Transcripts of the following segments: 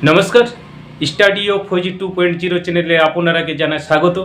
নমস্কার, study of ফৌজি 2.0 চ্যানেলে আপনারাকে জানাই স্বাগত।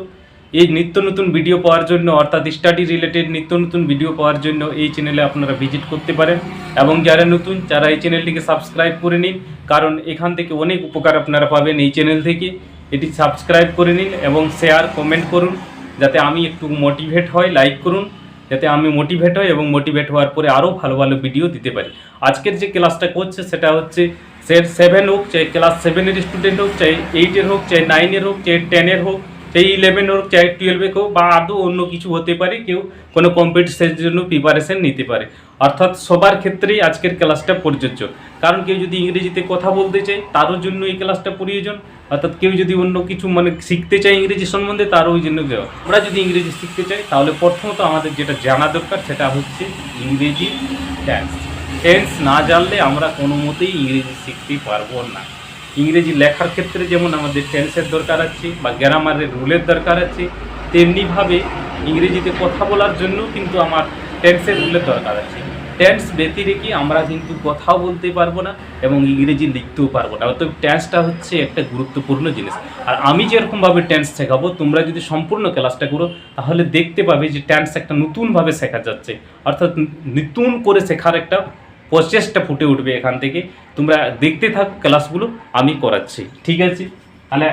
এই নিত্য নতুন ভিডিও পাওয়ার জন্য অর্থাৎ স্টাডি রিলেটেড নিত্য নতুন ভিডিও পাওয়ার জন্য এই চ্যানেলে আপনারা ভিজিট করতে পারেন এবং যারা নতুন যারা এই চ্যানেলটিকে সাবস্ক্রাইব করে নিন, কারণ এখান থেকে অনেক উপকার আপনারা পাবেন এই চ্যানেল থেকে। এটি সাবস্ক্রাইব করে নিন এবং শেয়ার কমেন্ট করুন যাতে আমি একটু মোটিভেট হই, লাইক করুন যাতে আমি মোটিভেট হই এবং মোটিভেট হওয়ার পরে আরও ভালো ভালো ভিডিও দিতে পারি। আজকের যে ক্লাসটা করছে সেটা হচ্ছে সেট 7 হোক, চাই ক্লাস 7-এর স্টুডেন্ট হোক, চাই 8-এর হোক, চাই 9-এর হোক, চাই 10-এর হোক, চাই 11 হোক, চাই 12 হোক, বা আদৌ অন্য কিছু হতে পারে, কেউ কোনো কম্পিটিশনের জন্য প্রিপারেশন নিতে পারে। অর্থাৎ সবার ক্ষেত্রেই আজকের ক্লাসটা প্রযোজ্য। কারণ কেউ যদি ইংরেজিতে কথা বলতে চায় তারও জন্য এই ক্লাসটা প্রয়োজন, অর্থাৎ কেউ যদি অন্য কিছু শিখতে চায় ইংরেজি সম্বন্ধে তারও ওই জন্য দেওয়া। আমরা যদি ইংরেজি শিখতে চাই তাহলে প্রথমত আমাদের যেটা জানা দরকার সেটা হচ্ছে ইংরেজি টেন্স। টেন্স না জানলে আমরা কোনো মতেই ইংরেজি শিখতে পারবো না। ইংরেজি লেখার ক্ষেত্রে যেমন আমাদের টেন্সের দরকার আছে বা গ্রামারের রুলের দরকার আছে, তেমনিভাবে ইংরেজিতে কথা বলার জন্য কিন্তু আমার টেন্সের রুলের দরকার আছে। টেন্স ব্যতিরেকে আমরা কিন্তু কথাও বলতে পারবো না এবং ইংরেজি লিখতেও পারবো না। অর্থাৎ টেন্সটা হচ্ছে একটা গুরুত্বপূর্ণ জিনিস। আর আমি যেরকমভাবে টেন্স শেখাবো, তোমরা যদি সম্পূর্ণ ক্লাসটা করো তাহলে দেখতে পাবে যে টেন্স একটা নতুনভাবে শেখা যাচ্ছে, অর্থাৎ নতুন করে শেখার একটা প্রচেষ্টা ফুটে উঠবে এখান থেকে। তোমরা দেখতে থাকো ক্লাসগুলো, আমি করাচ্ছি, ঠিক আছে? তাহলে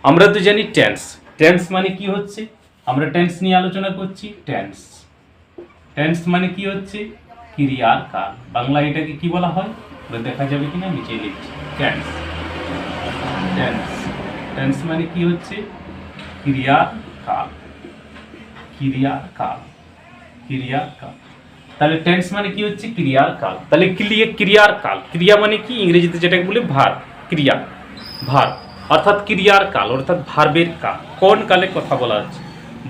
আমরা তো জানি টেন্স। টেন্স মানে কি হচ্ছে, আমরা টেন্স নিয়ে আলোচনা করছি। টেন্স টেন্স মানে কি হচ্ছে, ক্রিয়ার কাল। বাংলা এটাকে কি বলা হয় দেখা যাবে কিনা নিচে লিখছি। টেন্স টেন্স টেন্স মানে কি হচ্ছে, ক্রিয়ার কাল। ক্রিয়ার কাল ক্রিয়ার কাল। তাহলে টেন্স মানে কি হচ্ছে, ক্রিয়ার কাল। তাহলে ক্রিয়ার কাল, ক্রিয়া মানে কি ইংরেজিতে যেটাকে বলে ভার, ক্রিয়া ভার, অর্থাৎ ক্রিয়ার কাল অর্থাৎ ভার্বের কাল। কোন কালে কথা বলা হচ্ছে,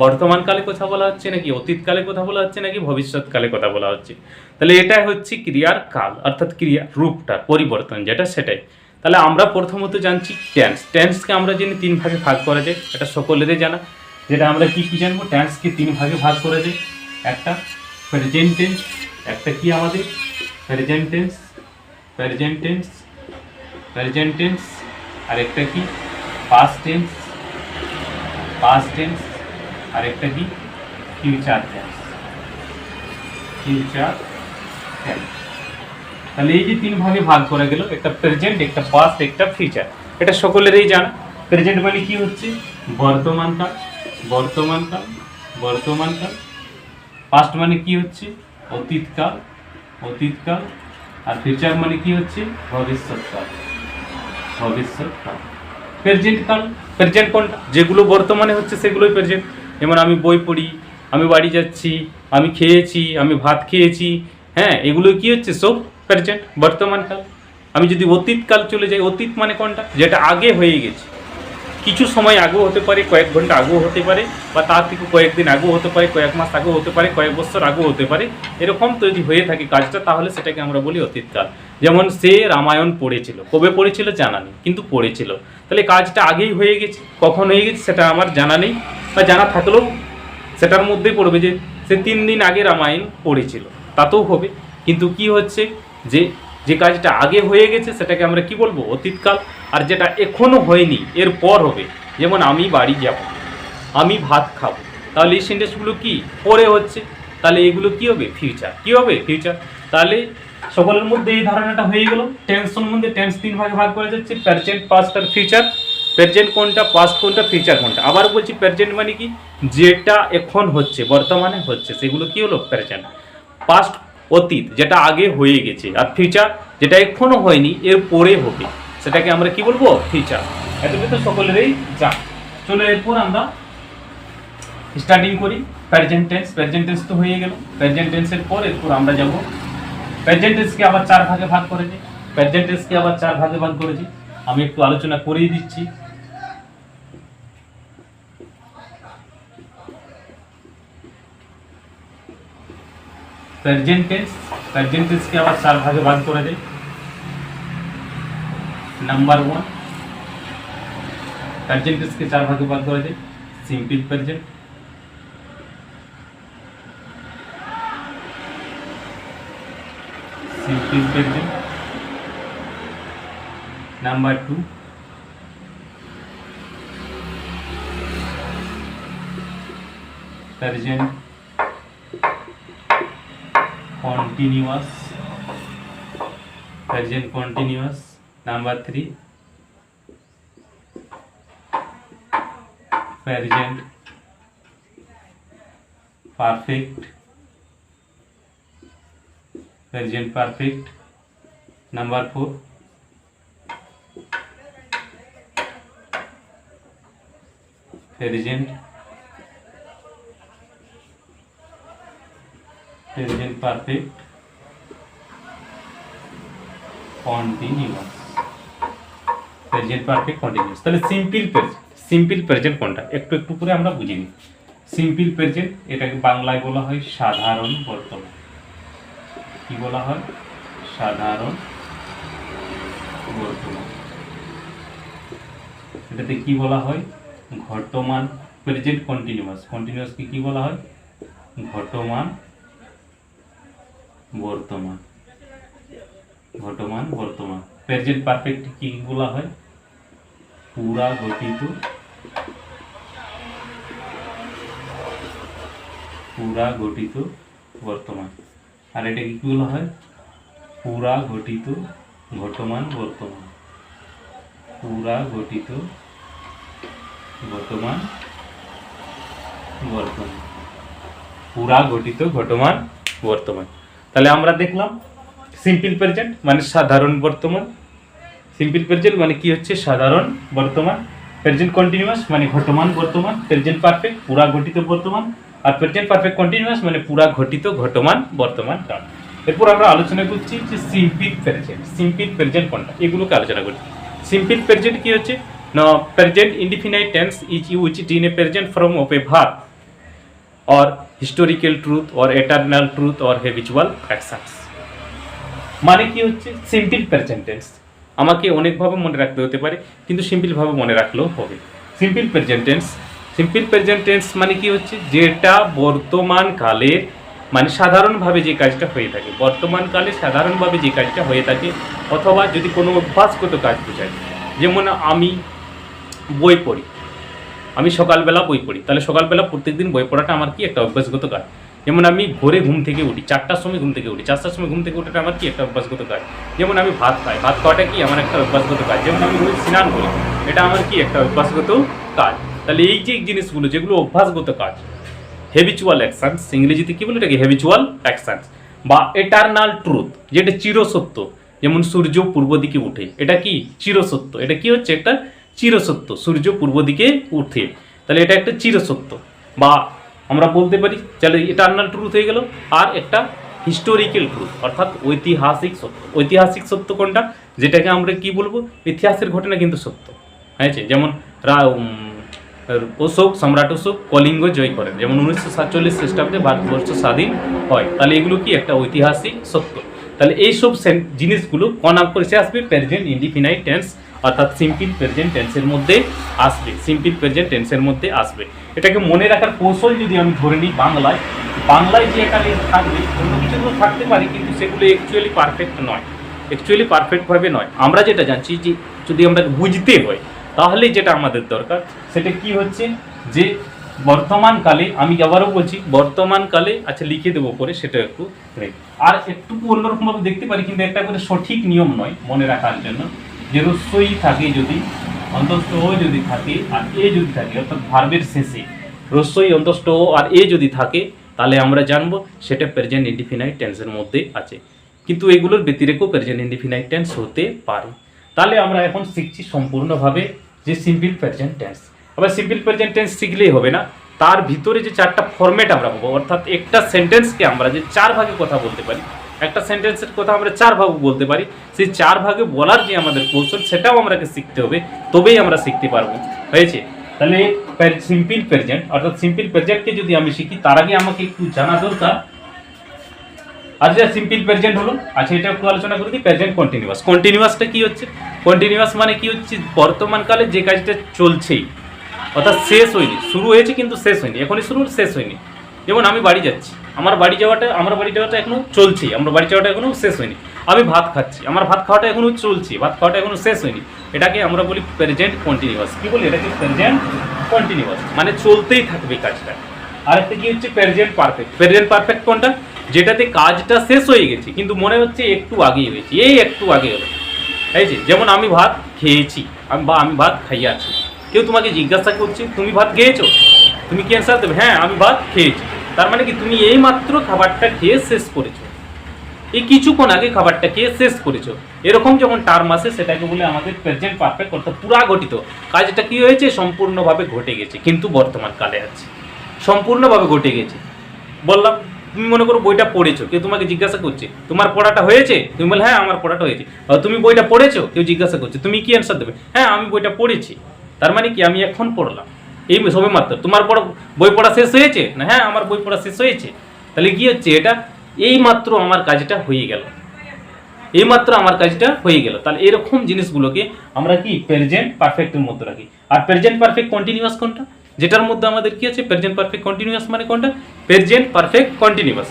বর্তমান কালে কথা বলা হচ্ছে নাকি অতীতকালে কথা বলা হচ্ছে নাকি ভবিষ্যৎকালে কথা বলা হচ্ছে? তাহলে এটা হচ্ছে ক্রিয়ার কাল অর্থাৎ ক্রিয়া রূপটা পরিবর্তন যেটা, সেটাই। তাহলে আমরা প্রথমত জানছি টেন্স। টেন্সকে আমরা জানি 3 ভাগে ভাগ করা যায়, এটা সকলেরই জানা। যেটা আমরা কি কি জানবো, টেন্সকে 3 ভাগে ভাগ করা যায়। একটা প্রেজেন্ট টেন্স, একটা কি আমাদের present tense, present tense, present tense, আর একটা কি পাস্ট টেন্স, পাস্ট টেন্স, আর একটা কি ফিউচার টেন্স, ফিউচার টেন্স। তাহলে এই যে 3 ভাগে ভাগ করা গেল, একটা প্রেজেন্ট, একটা পাস্ট, একটা ফিউচার, এটা সকলেরই জানা। প্রেজেন্ট মানে কি হচ্ছে, বর্তমানকাল, বর্তমানকাল, বর্তমানকাল। পাস্ট মানে কি হচ্ছে, অতীতকাল, অতীতকাল। আর ফিউচার মানে কি হচ্ছে, ভবিষ্যৎকাল, ভবিষ্যৎকাল। প্রেজেন্ট কাল, প্রেজেন্ট কোনটা, যেগুলো বর্তমানে হচ্ছে সেগুলোই প্রেজেন্ট। যেমন আমি বই পড়ি, আমি বাড়ি যাচ্ছি, আমি খেয়েছি, আমি ভাত খেয়েছি, হ্যাঁ, এগুলো কি হচ্ছে, সব প্রেজেন্ট, বর্তমান কাল। আমি যদি অতীতকাল চলে যাই, অতীত মানে কোনটা, যেটা আগে হয়ে গেছে, কিছু সময় আগেও হতে পারে, কয়েক ঘন্টা আগেও হতে পারে, বা তার থেকে কয়েকদিন আগেও হতে পারে, কয়েক মাস আগেও হতে পারে, কয়েক বছর আগেও হতে পারে। এরকম তো যদি হয়ে থাকে কাজটা, তাহলে সেটাকে আমরা বলি অতীতকাল। যেমন সে রামায়ণ পড়েছিল, কবে পড়েছিল জানা নেই, কিন্তু পড়েছিল। তাহলে কাজটা আগেই হয়ে গেছে, কখন হয়ে গেছে সেটা আমার জানা নেই, বা জানা থাকলেও সেটার মধ্যেই পড়বে যে সে 3 দিন আগে রামায়ণ পড়েছিল, তাতেও হবে। কিন্তু কি হচ্ছে, যে যে কাজটা আগে হয়ে গেছে সেটাকে আমরা কি বলবো, অতীতকাল। আর যেটা এখনো হয়নি, এর পর হবে, যেমন আমি বাড়ি যাব, আমি ভাত খাবো, তাহলে এই সেন্টেন্সগুলো কি পরে হচ্ছে, তাহলে এগুলো কি হবে, ফিউচার। কি হবে, ফিউচার। তাহলে সকলের মধ্যে এই ধারণাটা হয়ে গেল। টেন্স সম্বন্ধে টেন্স 3 ভাগে ভাগ করা যাচ্ছে, প্রেজেন্ট, পাস্ট আর ফিউচার। প্রেজেন্ট কোনটা, পাস্ট কোনটা, ফিউচার কোনটা। আবার বলছি, প্রেজেন্ট মানে কি, যেটা এখন হচ্ছে, বর্তমানে হচ্ছে, সেগুলো কি হলো প্রেজেন্ট। পাস্ট অতীত, যেটা আগে হয়ে গেছে। আর ফিউচার, যেটা এখনো হয়নি, এর পরে হবে, সেটাকে আমরা কি বলবো, ফিউচার। এতটুকু তো সকলেরই জান। চলো এরপর আমরা স্টার্টিং করি প্রেজেন্ট টেন্স। প্রেজেন্ট টেন্স তো হয়ে গেল। প্রেজেন্ট টেন্সের পর এরপর আমরা যাব প্রেজেন্ট টেন্সকে আবার 4 ভাগে ভাগ করেছি। প্রেজেন্ট টেন্সকে আবার 4 ভাগে ভাগ করেছি, আমি একটু আলোচনা করিয়ে দিচ্ছি। প্রেজেন্ট টেন্স, প্রেজেন্ট টেন্সকে আবার 4 ভাগে ভাগ করে দেয়। নাম্বার 1, প্রেজেন্ট টেন্সকে 4 ভাগে ভাগ করে দেয়, simple present, simple present. Number 2, present continuous, present continuous. Number 3 present perfect, present perfect. Number 4 present perfect continuous, present perfect continuous. তাহলে সিম্পল প্রেজেন্ট কোনটা একটু একটু করে আমরা বুঝে নিই। সিম্পল প্রেজেন্ট এটাকে বাংলায় বলা হয় সাধারণ বর্তমান। কি বলা হয়? সাধারণ বর্তমান। এটাতে কি বলা হয়? ঘটমান। প্রেজেন্ট কন্টিনিউয়াস, কন্টিনিউয়াসকে কি বলা হয়? ঘটমান বর্তমান, ঘটমান বর্তমান। প্রেজেন্ট পারফেক্ট কি বলা হয়? পুরা গঠিত, পুরা গঠিত বর্তমান। আর এটা কি বলা হয়? পুরা গঠিত ঘটমান বর্তমান, পুরা গঠিত ঘটমান বর্তমান, পুরা গঠিত ঘটমান বর্তমান। তাহলে আমরা দেখলাম সিম্পল প্রেজেন্ট মানে সাধারণ বর্তমান, সিম্পল প্রেজেন্ট মানে কি হচ্ছে? সাধারণ বর্তমান। প্রেজেন্ট কন্টিনিউয়াস মানে ঘটমান বর্তমান, প্রেজেন্ট পারফেক্ট পুরা গঠিত বর্তমান, আর প্রেজেন্ট পারফেক্ট কন্টিনিউয়াস মানে পুরা ঘটিত ঘটমান বর্তমান কাল। এরপর আমরা আলোচনা করছি যে সিম্পল প্রেজেন্ট। সিম্পল প্রেজেন্ট কোনটা এগুলোকে আলোচনা করছি। সিম্পল প্রেজেন্ট কি হচ্ছে? না, present indefinite tense is used in a present form of A verb or historical truth or eternal truth or habitual actions। মানে কি হচ্ছে? সিম্পল প্রেজেন্ট টেন্স আমাকে অনেকভাবে মনে রাখতে হতে পারে, কিন্তু সিম্পলভাবে মনে রাখলেও হবে। Simple present tense, simple present tense মানে কি হচ্ছে? যেটা বর্তমান কালে মানে সাধারণভাবে যে কাজটা হয়ে থাকে, বর্তমান কালে সাধারণভাবে যে কাজটা হয়ে থাকে, অথবা যদি কোনো অভ্যাসগত কাজ বোঝায়। যেমন আমি বই পড়ি, আমি সকালবেলা বই পড়ি, তাহলে সকালবেলা প্রত্যেকদিন বই পড়াটা আমার কি একটা অভ্যাসগত কাজ। যেমন আমি ভোরে ঘুম থেকে উঠি, 4টার সময় ঘুম থেকে উঠি, 4টার সময় ঘুম থেকে ওঠাটা আমার কি একটা অভ্যাসগত কাজ। যেমন আমি ভাত খাই, ভাত খাওয়াটা কি আমার একটা অভ্যাসগত কাজ। যেমন আমি রোজ স্নান করি, এটা আমার কি একটা অভ্যাসগত কাজ। তাহলে এই যে জিনিসগুলো যেগুলো অভ্যাসগত কাজ, হ্যাবিচুয়াল অ্যাকশনস, ইংরেজিতে কি বলে এটাকে? Habitual actions. বা এটারনাল ট্রুথ, যেটা চিরসত্য। যেমন সূর্য পূর্ব দিকে উঠে, এটা কি? চিরসত্য। এটা কি হচ্ছে? একটা চিরসত্য। সূর্য পূর্ব দিকে উঠে, তাহলে এটা একটা চিরসত্য। বা আমরা বলতে পারি তাহলে ইটারনাল ট্রুথ হয়ে গেল। আর একটা হিস্টোরিক্যাল ট্রুথ অর্থাৎ ঐতিহাসিক সত্য। ঐতিহাসিক সত্য কোনটা? যেটাকে আমরা কি বলবো? ইতিহাসের ঘটনা কিন্তু সত্য হয়েছে। যেমন সম্রাট অশোক কলিঙ্গ জয় করেন, যেমন 1947 খ্রিস্টাব্দে ভারতবর্ষ স্বাধীন হয়, তাহলে এগুলো কি একটা ঐতিহাসিক সত্য। তাহলে এইসব জিনিসগুলো নাম করে আসবে প্রেজেন্ট ইনডিফিনাইট টেন্স অর্থাৎ সিম্পল প্রেজেন্ট টেন্সের মধ্যে আসবে, সিম্পল প্রেজেন্ট টেন্সের মধ্যে আসবে। এটাকে মনে রাখার কৌশল যদি আমি ধরে নিই, বাংলায় যে এখানে থাকবে, অন্য কিছুগুলো থাকতে পারে, কিন্তু সেগুলো অ্যাকচুয়ালি পারফেক্ট নয়, অ্যাকচুয়ালি পারফেক্টভাবে নয়। আমরা যেটা জানছি যে যদি আমরা বুঝতে হয়, তাহলে যেটা আমাদের দরকার সেটা কি হচ্ছে? যে বর্তমানকালে, আমি আবারও বলছি বর্তমানকালে, আচ্ছা লিখে দেবো পরে, সেটা একটু আর একটু অন্যরকমভাবে দেখতে পারি, কিন্তু একটা করে সঠিক নিয়ম নয় মনে রাখার জন্য। যে রস্যই থাকে যদি, অন্তস্থ যদি থাকে আর এ যদি থাকে, অর্থাৎ ভার্বের শেষে রস্যই অন্তস্থ আর এ যদি থাকে, তাহলে আমরা জানবো সেটা প্রেজেন্ট ইনডিফিনাইট টেন্সের মধ্যে আছে। কিন্তু এগুলোর ব্যতিরেকেও প্রেজেন্ট ইনডিফিনাইট টেন্স হতে পারে। তাহলে আমরা এখন শিখছি সম্পূর্ণভাবে যে সিম্পল প্রেজেন্ট টেন্স। আবার সিম্পল প্রেজেন্ট টেন্স শিখলেই হবে না, তার ভিতরে যে 4টা ফরম্যাট আমরা পাবো, অর্থাৎ একটা সেন্টেন্সকে আমরা যে 4 ভাগে কথা বলতে পারি, একটা সেন্টেন্সের কথা আমরা 4 ভাগ বলতে পারি, সেই 4 ভাগে বলার যে আমাদের কৌশল সেটাও আমাকে শিখতে হবে, তবেই আমরা শিখতে পারবো। হয়েছে? তাহলে সিম্পল প্রেজেন্ট অর্থাৎ সিম্পল প্রেজেন্টকে যদি আমি শিখি, তার আগে আমাকে একটু জানা দরকার। আচ্ছা, সিম্পল প্রেজেন্ট হলো, আচ্ছা এটা একটু আলোচনা করে দিই। প্রেজেন্ট কন্টিনিউয়াস, কন্টিনিউয়াসটা কি হচ্ছে? কন্টিনিউয়াস মানে কি হচ্ছে? বর্তমানকালে যে কাজটা চলছেই, অর্থাৎ শেষ হয়নি, শুরু হয়েছে কিন্তু শেষ হয়নি, এখনই শুরু, শেষ হয়নি। যেমন আমি বাড়ি যাচ্ছি, আমার বাড়ি যাওয়াটা এখনো চলছে, আমার বাড়ি যাওয়াটা এখনো শেষ হয়নি। আমি ভাত খাচ্ছি, আমার ভাত খাওয়াটা এখনো চলছে, ভাত খাওয়াটা এখনো শেষ হয়নি। এটাকে আমরা বলি প্রেজেন্ট কন্টিনিউয়াস। কি বলি? এটাকে প্রেজেন্ট কন্টিনিউয়াস, মানে চলতেই থাকবে কাজটা। আরেকটা কি হচ্ছে প্রেজেন্ট পারফেক্ট। প্রেজেন্ট পারফেক্ট কোনটা? যেটাতে কাজটা শেষ হয়ে গেছে কিন্তু মনে হচ্ছে একটু আগেই হয়েছে, এই একটু আগে হলো। এই যে যেমন আমি ভাত খেয়েছি, আমি ভাত খাইয়ে আছি, কেউ তোমাকে জিজ্ঞাসা করছে তুমি ভাত খেয়েছো, তুমি কি অ্যান্সার দেবে? হ্যাঁ আমি ভাত খেয়েছি। তার মানে কি তুমি এই মাত্র খাবারটা খেয়ে শেষ করেছো, এই কিছুক্ষণ আগে খাবারটা খেয়ে শেষ করেছো। এরকম যখন টার্ম আসে সেটাকে বলে আমাদের প্রেজেন্ট পারফেক্ট, অর্থাৎ পুরা ঘটিত কাজটা কি হয়েছে সম্পূর্ণভাবে ঘটে গেছে কিন্তু বর্তমান কালে আছে, সম্পূর্ণভাবে ঘটে গেছে। বললাম তুমি মনে করো বইটা পড়েছো, কেউ তোমাকে জিজ্ঞাসা করছে তোমার পড়াটা হয়েছে, তুমি বলে হ্যাঁ আমার পড়াটা হয়েছে। তুমি বইটা পড়েছো, কেউ জিজ্ঞাসা করছে, তুমি কি অ্যান্সার দেবে? হ্যাঁ আমি বইটা পড়েছি। তার মানে কি আমি এখন পড়লাম, এই সবে মাত্র। তোমার বই পড়া শেষ হয়েছে না? হ্যাঁ আমার বই পড়া শেষ হয়েছে। তাহলে কি হচ্ছে এটা, এই মাত্র আমার কাজটা হয়ে গেল, এই মাত্র আমার কাজটা হয়ে গেল। তাহলে এরকম জিনিসগুলোকে আমরা কি প্রেজেন্ট পারফেক্টের মধ্যে রাখি। আর প্রেজেন্ট পারফেক্ট কন্টিনিউয়াস কোনটা? যেটার মধ্যে আমাদের কি আছে প্রেজেন্ট পারফেক্ট কন্টিনিউয়াস মানে কোনটা? প্রেজেন্ট পারফেক্ট কন্টিনিউয়াস,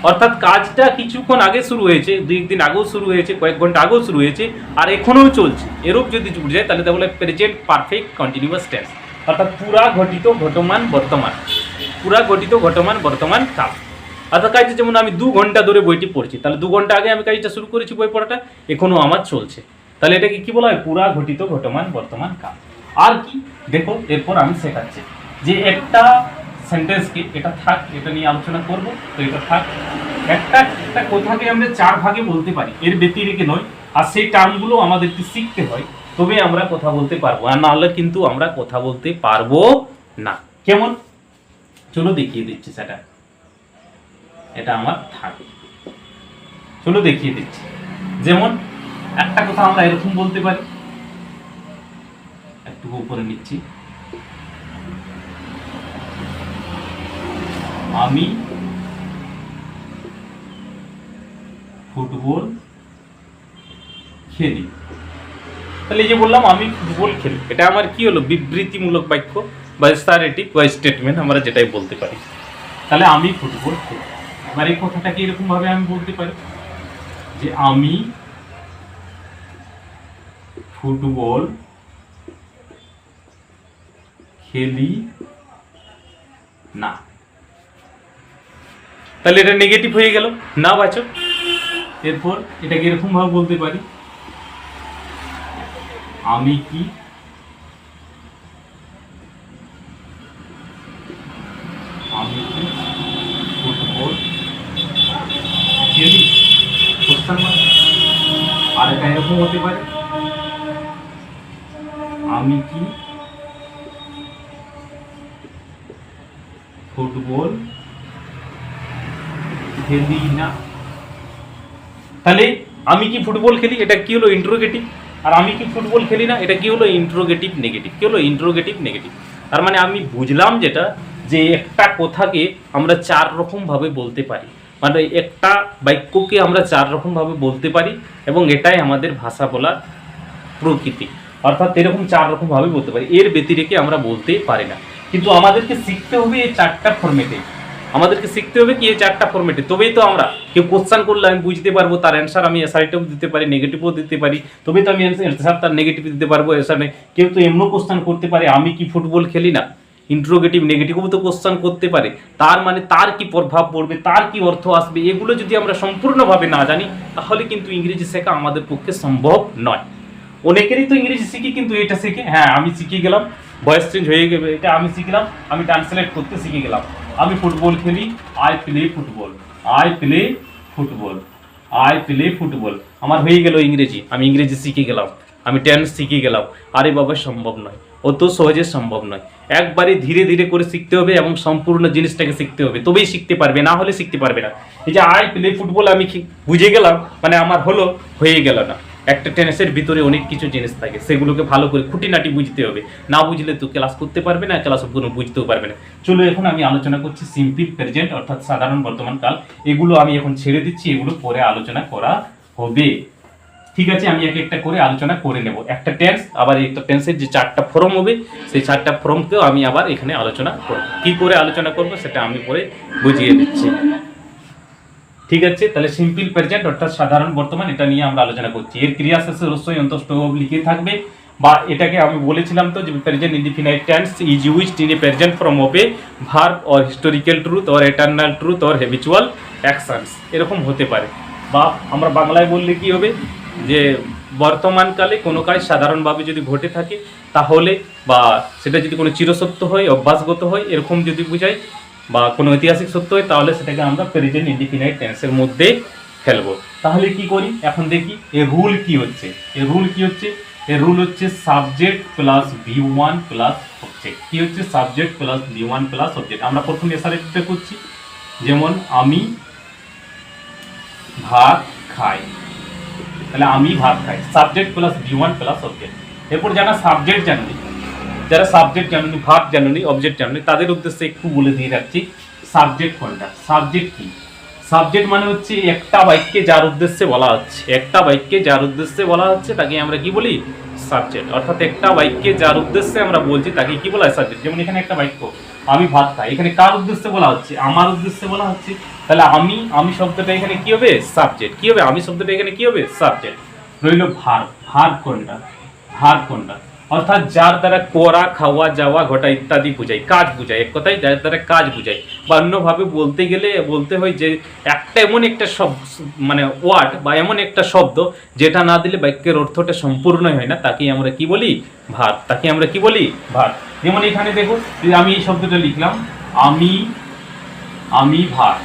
অর্থাৎ কাজটা কিছুক্ষণ আগে শুরু হয়েছে, 2 দিন আগেও শুরু হয়েছে, কয়েক ঘন্টা আগেও শুরু হয়েছে, আর এখনও চলছে। এরূপ যদি জুড়ে যায় তাহলে তা বলে প্রেজেন্ট পারফেক্ট কন্টিনিউয়াস টেন্স, অর্থাৎ পুরা ঘটিত ঘটমান বর্তমান, পুরা ঘটিত ঘটমান বর্তমান কাল। অর্থাৎ কাজটা যেমন আমি 2 ঘন্টা ধরে বইটি পড়ছি, তাহলে 2 ঘন্টা আগে আমি কাজটা শুরু করেছি, বই পড়াটা এখনও আমার চলছে। তাহলে এটাকে কি বলা হয়? পুরা ঘটিত ঘটমান বর্তমান কাল। আর কি দেখো এরপর আমি শেখাচ্ছি যে একটা সেন্টেন্সকে, এটা থাক, এটা নিয়ে আলোচনা করব, তো এটা থাক। একটা কথাকে আমরা 4 ভাগে বলতে পারি, এর ব্যতিরেকে নয়। আর সেই টার্মগুলো আমাদেরকে শিখতে হয়, তবে আমরা কথা বলতে পারবো, আর নাহলে কিন্তু আমরা কথা বলতে পারবো না। কেমন? চলো দেখিয়ে দিচ্ছি সেটা। এটা আমার থাকে, চলো দেখিয়ে দিচ্ছি। যেমন একটা কথা আমরা এরকম বলতে পারি, একটু উপরে নিচ্ছি, আমি ফুটবল খেলি। তাহলে এই যে বললাম আমি ফুটবল খেলি, এটা আমার কি হলো? বিবৃতিমূলক বাক্য বা স্টারেটিভ বা স্টেটমেন্ট, আমরা যেটাই বলতে পারি। তাহলে আমি ফুটবল খেলি। এবার এই কথাটাকে এরকম ভাবে আমি বলতে পারি যে আমি ফুটবল খেলি না। তাহলে এটা নেগেটিভ হয়ে গেল না বাচক। এরপর এটাকে এরকম ভাবে বলতে পারি, আমি কি ফুটবল খেলি? Question mark. আর এটা এরকম হতে পারে, আমি কি ফুটবল খেলি না। তাহলে আমি কি ফুটবল খেলি, এটা কি হলো? ইন্টারোগেটিভ। আর আমি কি ফুটবল খেলি না, এটা কি হলো? Interrogative negative. কি হলো? Interrogative negative. তার মানে আমি বুঝলাম যেটা, যে একটা কথাকে আমরা 4 রকম ভাবে বলতে পারি, মানে একটা বাক্যকে আমরা 4 রকম ভাবে বলতে পারি, এবং এটাই আমাদের ভাষা বলার প্রকৃতি। অর্থাৎ এরকম 4 রকম ভাবে বলতে পারি, এর ব্যতিরেকে আমরা বলতে পারি না। কিন্তু আমাদেরকে শিখতে হবে এই 4টা ফরম্যাটে, আমাদেরকে শিখতে হবে কি এই 4টা ফরম্যাটে। তবেই তো আমরা, কেউ কোশ্চেন করলে আমি বুঝতে পারবো, তার অ্যান্সার আমি অ্যাসারিটিভ দিতে পারি, নেগেটিভও দিতে পারি, তবেই তো আমি অ্যান্সার তার নেগেটিভ দিতে পারবো, অ্যান্সার নেই। কেউ তো এমনও কোশ্চেন করতে পারে আমি কি ফুটবল খেলি না, ইন্ট্রোগেটিভ নেগেটিভও তো কোশ্চেন করতে পারে। তার মানে তার কি প্রভাব পড়বে, তার কি অর্থ আসবে, এগুলো যদি আমরা সম্পূর্ণভাবে না জানি তাহলে কিন্তু ইংরেজি শেখা আমাদের পক্ষে সম্ভব নয়। অনেকেরই তো ইংরেজি শিখি কিন্তু এটা শিখে, হ্যাঁ আমি শিখে গেলাম, ভয়েস চেঞ্জ হয়ে গেবে, এটা আমি শিখলাম, আমি ট্রান্সলেট করতে শিখে গেলাম, আমি ফুটবল খেলি, I play football, I play football, I play football, আমার হয়ে গেল ইংরেজি, আমি ইংরেজি শিখে গেলাম, আমি টেন্স শিখে গেলাম। আরে বাবা সম্ভব নয়, অত সহজে সম্ভব নয়। একবারে ধীরে ধীরে করে শিখতে হবে এবং সম্পূর্ণ জিনিসটাকে শিখতে হবে, তবেই শিখতে পারবে, না হলে শিখতে পারবে না। এই যে আই প্লে ফুটবল আমি বুঝে গেলাম মানে আমার হলো, হয়ে গেল না। একটা টেনিসের ভিতরে অনেক কিছু জিনিস থাকে, সেগুলোকে ভালো করে খুঁটিনাটি বুঝতে হবে, না বুঝলে তো ক্লাস করতে পারবে না, ক্লাস কোনো বুঝতেও পারবে না। চলো এখন আমি আলোচনা করছি সিম্পল প্রেজেন্ট অর্থাৎ সাধারণ বর্তমান কাল। এগুলো আমি এখন ছেড়ে দিচ্ছি, এগুলো পরে আলোচনা করা হবে। ঠিক আছে, আমি এক একটা করে আলোচনা করে নেব। একটা টেন্স, আবার একটা টেন্সের যে 4টা ফর্ম হবে, সেই 4টা ফর্মকেও আমি আবার এখানে আলোচনা করব। কি করে আলোচনা করব সেটা আমি পরে বুঝিয়ে দিচ্ছি। ঠিক আছে, তাহলে সিম্পল প্রেজেন্ট অর্থাৎ সাধারণ বর্তমান, এটা নিয়ে আমরা আলোচনা করছি। এর ক্রিয়া শেষে অবশ্যই অন্তঃস্থ লিখে থাকবে, বা এটাকে আমি বলেছিলাম তো যে present indefinite tense is used in a present form of A verb or historical truth or eternal truth or habitual actions, এরকম হতে পারে। বা আমরা বাংলায় বললে কি হবে যে বর্তমানকালে কোনো কাজ সাধারণভাবে যদি ঘটে থাকে তাহলে, বা সেটা যদি কোনো চিরসত্য হয়, অভ্যাসগত হয়, এরকম যদি বোঝায়, বা কোনো ঐতিহাসিক সত্য হয়, তাহলে সেটাকে আমরা প্রেজেন্ট ইনডিফিনাইট টেন্সের মধ্যে ফেলবো। তাহলে কি করি এখন দেখি এ রুল কি হচ্ছে। এর রুল হচ্ছে subject plus V1 plus object. কি হচ্ছে? Subject plus V1 plus object. আমরা প্রথমে এসআরএফটা করছি, যেমন আমি ভাত খাই, তাহলে আমি ভাত খাই, subject plus V1 plus object. এরপর যারা সাবজেক্ট জানুনি, ভাত জানুনি, অবজেক্ট জানুনি, তাদের উদ্দেশ্যে একটু বলে দিয়ে রাখছি সাবজেক্ট কোনটা। সাবজেক্ট কি? সাবজেক্ট মানে হচ্ছে একটা বাক্যে যার উদ্দেশ্যে বলা হচ্ছে, তাকে আমরা কি বলি? সাবজেক্ট। অর্থাৎ একটা বাক্যে যার উদ্দেশ্যে আমরা বলছি তাকে কি বলা হয়? সাবজেক্ট। যেমন এখানে একটা বাক্য আমি ভাত খাই, এখানে কার উদ্দেশ্যে বলা হচ্ছে? আমার উদ্দেশ্যে বলা হচ্ছে। তাহলে আমি শব্দটা এখানে কি হবে? সাবজেক্ট। কি হবে? আমি শব্দটা এখানে কি হবে? সাবজেক্ট। রইল ভার্ব কোনটা? অর্থাৎ যার দ্বারা করা, খাওয়া, যাওয়া, ঘটা ইত্যাদি বোঝায়, কাজ বোঝায়, এক কথায় যার দ্বারা কাজ বোঝায়। বা অন্যভাবে বলতে গেলে বলতে হয় যে একটা এমন একটা শব্দ, মানে ওয়ার্ড বা এমন একটা শব্দ যেটা না দিলে বাক্যের অর্থটা সম্পূর্ণই হয় না, তাকেই আমরা কি বলি? ভার্ব। যেমন এখানে দেখো, আমি এই শব্দটা লিখলাম আমি ভাত,